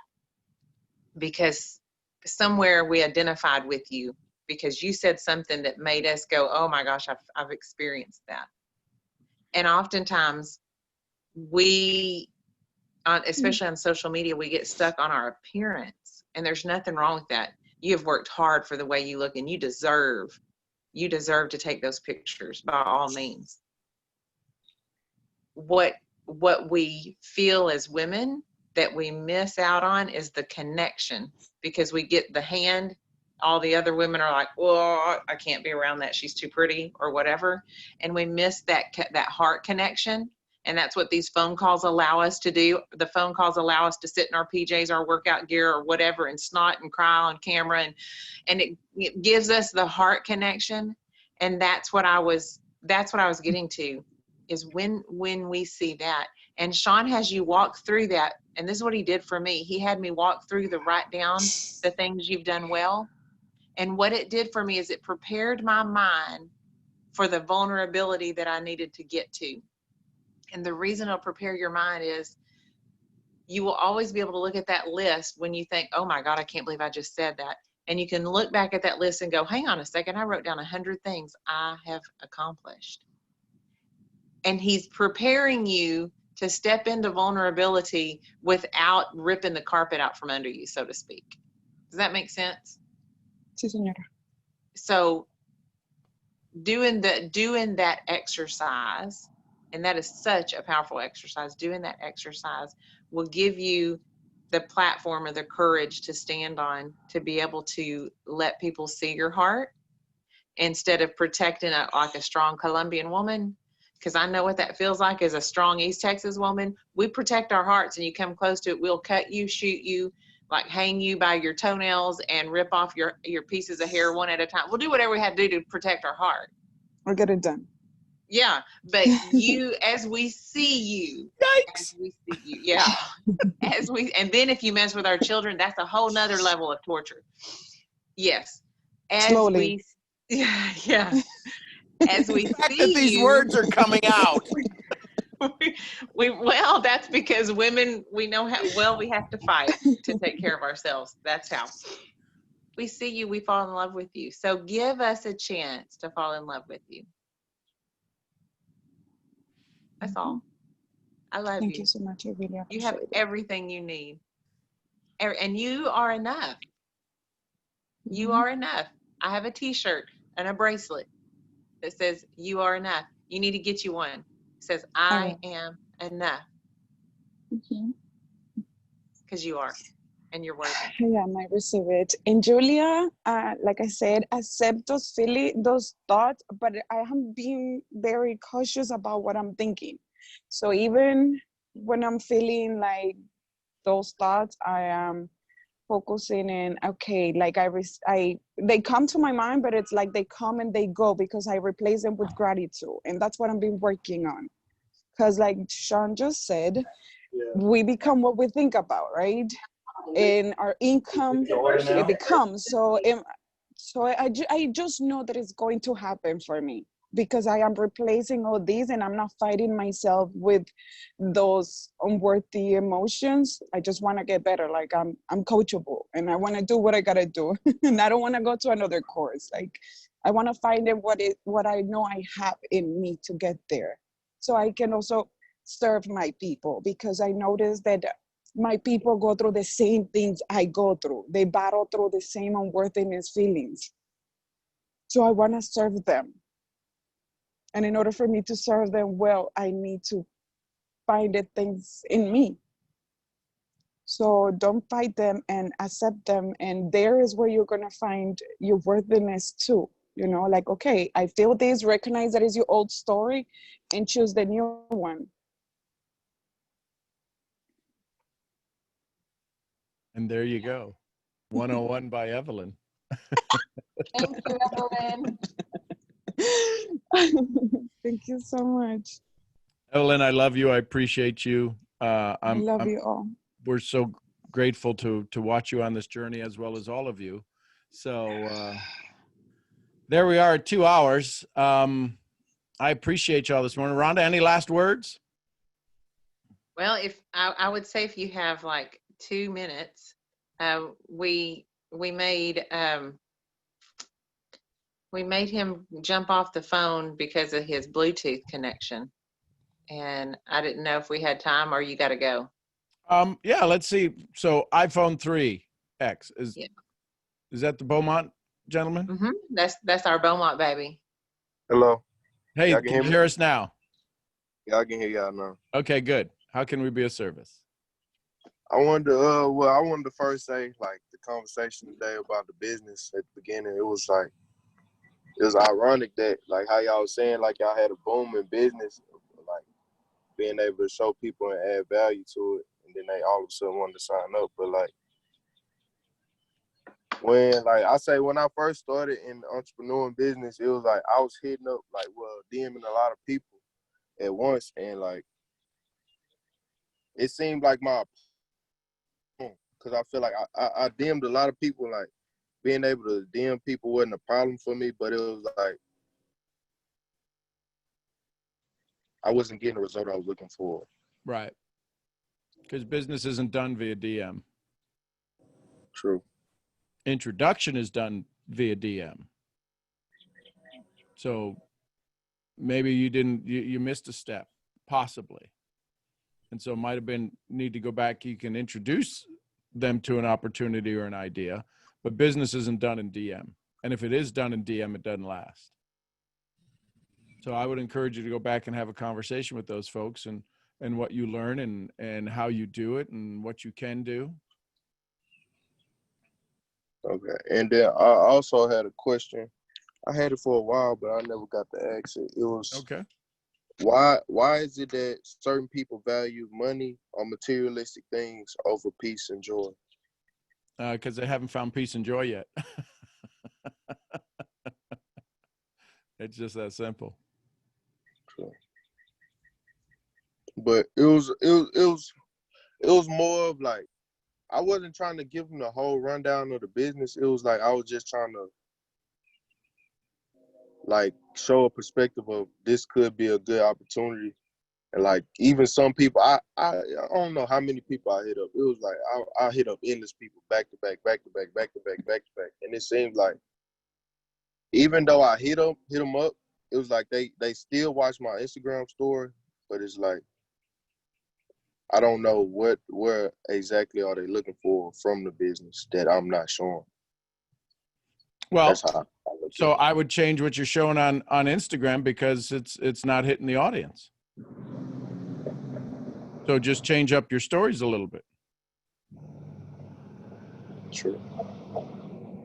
because somewhere we identified with you because you said something that made us go, oh my gosh, I've experienced that. And oftentimes we, especially on social media, we get stuck on our appearance, and there's nothing wrong with that. You have worked hard for the way you look, and you deserve to take those pictures by all means. What we feel as women that we miss out on is the connection, because we get the hand. All the other women are like, well, I can't be around that. She's too pretty or whatever. And we miss that heart connection. And that's what these phone calls allow us to do. The phone calls allow us to sit in our PJs, our workout gear or whatever, and snot and cry on camera. And it gives us the heart connection. And that's what I was getting to, is when we see that. And Sean has you walk through that. And this is what he did for me. He had me walk through write down the things you've done well. And what it did for me is it prepared my mind for the vulnerability that I needed to get to. And the reason it'll prepare your mind is you will always be able to look at that list when you think, oh my God, I can't believe I just said that. And you can look back at that list and go, hang on a second, I wrote down 100 things I have accomplished. And he's preparing you to step into vulnerability without ripping the carpet out from under you, so to speak. Does that make sense? Sí, señora. So doing that exercise, and that is such a powerful exercise, doing that exercise will give you the platform or the courage to stand on, to be able to let people see your heart instead of protecting it like a strong Colombian woman. Because I know what that feels like as a strong East Texas woman. We protect our hearts, and you come close to it, we'll cut you, shoot you, like hang you by your toenails and rip off your pieces of hair one at a time. We'll do whatever we have to do to protect our heart. Or get it done. Yeah, but you, as we see you, Yikes. as we see you, yeah, and then if you mess with our children, that's a whole nother level of torture. Yes, as Slowly. yeah, as we The fact see that these you, words are coming out. well, that's because women, we know how well we have to fight to take care of ourselves. That's how we see you, we fall in love with you. So give us a chance to fall in love with you. That's all. I love Thank you. you so much. I really appreciate You have it. everything you need. And you are enough. You are enough. I have a t-shirt and a bracelet that says you are enough. You need to get you one. It says I am enough. Because you are, and you're worthy. Yeah, I receive it. And Julia, like I said, accept those those thoughts, but I am being very cautious about what I'm thinking. So even when I'm feeling like those thoughts, I am focusing in, okay, like they come to my mind, but it's like they come and they go because I replace them with gratitude. And that's what I've been working on. Because like Sean just said, we become what we think about, right? And our income, it becomes. So I just know that it's going to happen for me because I am replacing all these and I'm not fighting myself with those unworthy emotions. I just want to get better. Like I'm coachable and I want to do what I got to do. And I don't want to go to another course. Like I want to find out what I know I have in me to get there. So I can also serve my people, because I noticed that my people go through the same things I go through. They battle through the same unworthiness feelings. So I want to serve them. And in order for me to serve them well, I need to find the things in me. So don't fight them and accept them. And there is where you're going to find your worthiness too. You know, like, okay, I feel this, recognize that is your old story and choose the new one. And there you go. 101 by Evelyn. Thank you, Evelyn. Thank you so much. Evelyn, I love you. I appreciate you. I love you all. We're so grateful to watch you on this journey, as well as all of you. So there we are at 2 hours. I appreciate y'all this morning. Rhonda, any last words? Well, if I would say if you have like 2 minutes, we made him jump off the phone because of his Bluetooth connection, and I didn't know if we had time or you got to go. Yeah, let's see. So iPhone 3X is Yeah. Is that the Beaumont gentleman? Mm-hmm. That's our Beaumont baby. Hello. Hey, Y'all can can hear you me? hear us now? Y'all can hear y'all now. Okay, good. How can we be of service? I wanted to first say, like, the conversation today about the business at the beginning, it was ironic that, like, how y'all was saying, like, y'all had a boom in business, like, being able to show people and add value to it, and then they all of a sudden wanted to sign up. But, like, when I first started in entrepreneur business, it was like I was hitting up, like, DMing a lot of people at once, and, like, it seemed like because I feel like I DM'd a lot of people. Like, being able to DM people wasn't a problem for me, but it was like I wasn't getting the result I was looking for. Right. Because business isn't done via DM. True. Introduction is done via DM. So maybe you missed a step, possibly. And so it might have been need to go back. You can introduce them to an opportunity or an idea, but business isn't done in DM. And if it is done in DM, it doesn't last. So I would encourage you to go back and have a conversation with those folks and what you learn and how you do it and what you can do. Okay. And then I also had a question. I had it for a while, but I never got to ask it. It was, okay. Why is it that certain people value money or materialistic things over peace and joy? Because they haven't found peace and joy yet. It's just that simple. True. But it was more of like, I wasn't trying to give them the whole rundown of the business. It was like I was just trying to, like, show a perspective of this could be a good opportunity. And, like, even some people, I don't know how many people I hit up. It was like I hit up endless people back to back, back to back, back to back, back to back. And it seemed like even though I hit them up, it was like they still watch my Instagram story, but it's like I don't know where exactly are they looking for from the business that I'm not showing. Well, that's how I look so at it. I would change what you're showing on Instagram because it's not hitting the audience. So just change up your stories a little bit. True.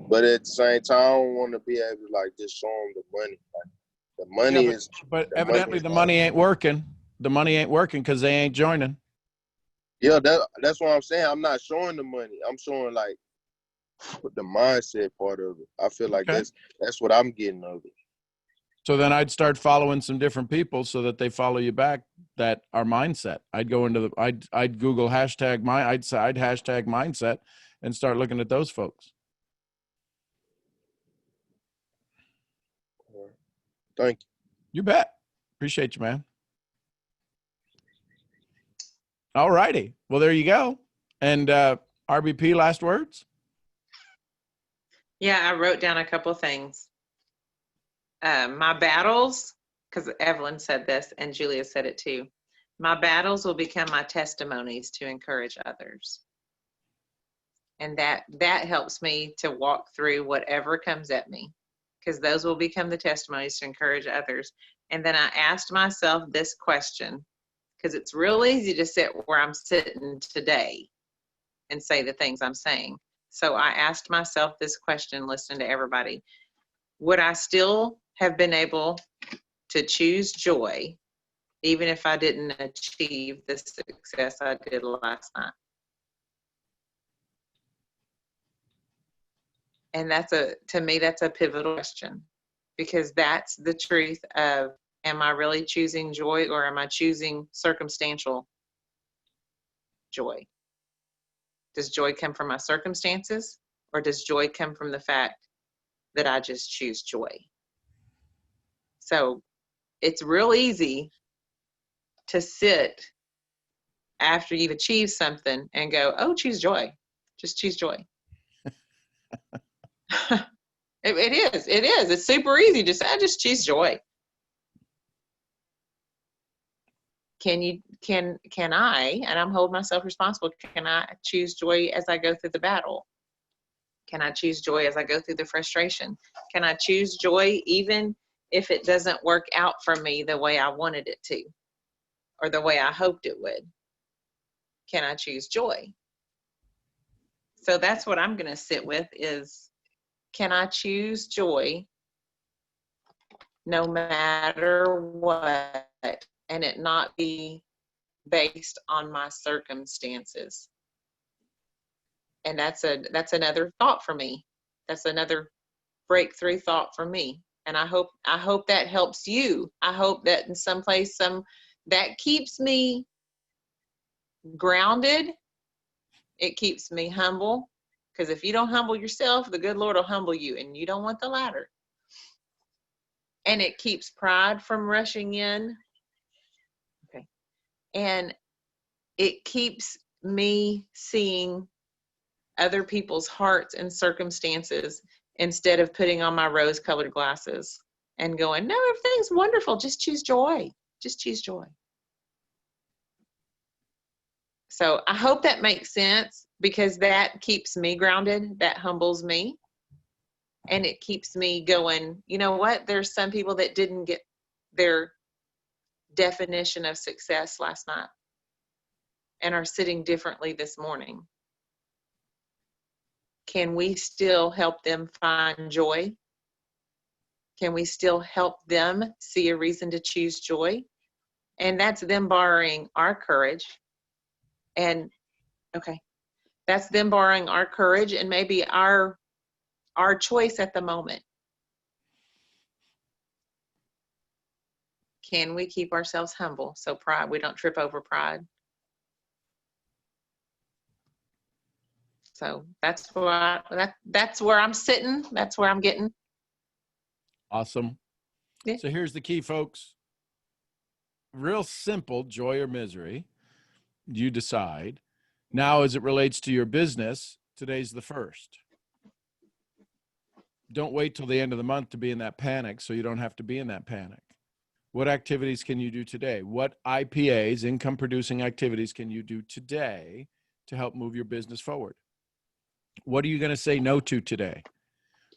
But at the same time, I don't want to be able to, like, just show them the money. Like, the money is. But evidently the money ain't working. The money ain't working because they ain't joining. Yeah, that's what I'm saying. I'm not showing the money. I'm showing, like, the mindset part of it. I feel like that's what I'm getting of it. So then I'd start following some different people so that they follow you back that are mindset. I'd go into I'd Google hashtag I'd hashtag mindset and start looking at those folks. Thank you. You bet. Appreciate you, man. All righty. Well, there you go. And RBP, last words? Yeah, I wrote down a couple of things. My battles, because Evelyn said this and Julia said it too. My battles will become my testimonies to encourage others. And that helps me to walk through whatever comes at me, because those will become the testimonies to encourage others. And then I asked myself this question, because it's real easy to sit where I'm sitting today and say the things I'm saying. So I asked myself this question, listening to everybody. Would I still have been able to choose joy even if I didn't achieve the success I did last night? And to me, that's a pivotal question, because that's the truth of, am I really choosing joy or am I choosing circumstantial joy? Does joy come from my circumstances, or does joy come from the fact that I just choose joy? So it's real easy to sit after you've achieved something and go, oh, choose joy. Just choose joy. It is. It's super easy. Just choose joy. Can I, and I'm holding myself responsible, can I choose joy as I go through the battle? Can I choose joy as I go through the frustration? Can I choose joy even if it doesn't work out for me the way I wanted it to, or the way I hoped it would? Can I choose joy? So that's what I'm going to sit with is, can I choose joy no matter what, and it not be based on my circumstances? And that's another thought for me. That's another breakthrough thought for me. And I hope that helps you. I hope that in some place, that keeps me grounded. It keeps me humble. Because if you don't humble yourself, the good Lord will humble you, and you don't want the latter. And it keeps pride from rushing in. Okay. And it keeps me seeing other people's hearts and circumstances instead of putting on my rose-colored glasses and going, no, everything's wonderful. Just choose joy. Just choose joy. So I hope that makes sense, because that keeps me grounded. That humbles me. And it keeps me going, you know what? There's some people that didn't get their definition of success last night and are sitting differently this morning. Can we still help them find joy? Can we still help them see a reason to choose joy? And that's them borrowing our courage. And okay, that's them borrowing our courage and maybe our choice at the moment. Can we keep ourselves humble so we don't trip over pride? So that's where I'm sitting. That's where I'm getting. Awesome. Yeah. So here's the key, folks. Real simple, joy or misery. You decide. Now, as it relates to your business, today's the 1st. Don't wait till the end of the month to be in that panic, so you don't have to be in that panic. What activities can you do today? What IPAs, income producing activities, can you do today to help move your business forward? What are you going to say no to today?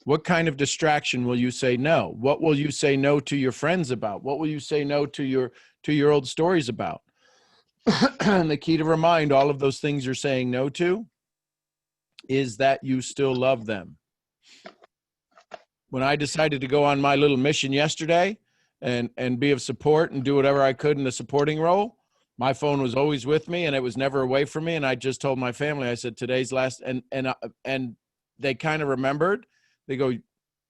What kind of distraction will you say no? What will you say no to your friends about? What will you say no to your old stories about? And the key to remind all of those things you're saying no to is that you still love them. When I decided to go on my little mission yesterday and be of support and do whatever I could in the supporting role, my phone was always with me and it was never away from me. And I just told my family, I said, today's last, and they kind of remembered. They go,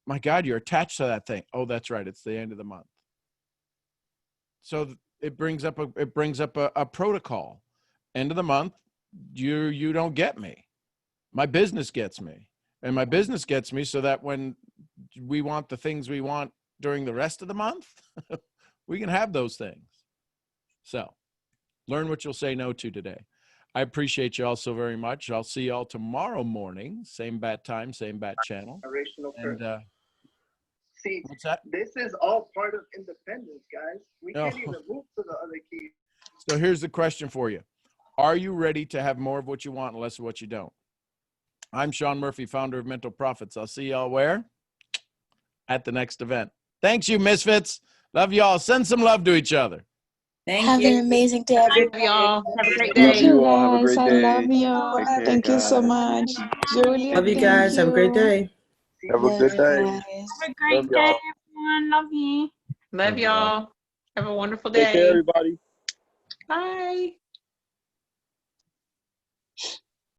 my God, you're attached to that thing. Oh, that's right. It's the end of the month. So it brings up a protocol. End of the month, you don't get me. My business gets me. And my business gets me so that when we want the things we want during the rest of the month, we can have those things. So learn what you'll say no to today. I appreciate you all so very much. I'll see you all tomorrow morning, same bat time, same bat channel. And see, what's that? this is all part of independence, guys. We can't even move to the other key. So here's the question for you. Are you ready to have more of what you want and less of what you don't? I'm Sean Murphy, founder of Mental Profits. I'll see y'all where? At the next event. Thanks, you misfits. Love y'all. Send some love to each other. Have an amazing day, everybody. Y'all. Have a great Thank day. you, all. Have a guys. great I day. love you. Take care, Thank you so guys. much. Julia, Love you thank guys. Have a great you. day. Have a good day. Guys. Have a great Love day, y'all. everyone. Love you. Love y'all. Have a wonderful Take care, day. everybody. Bye.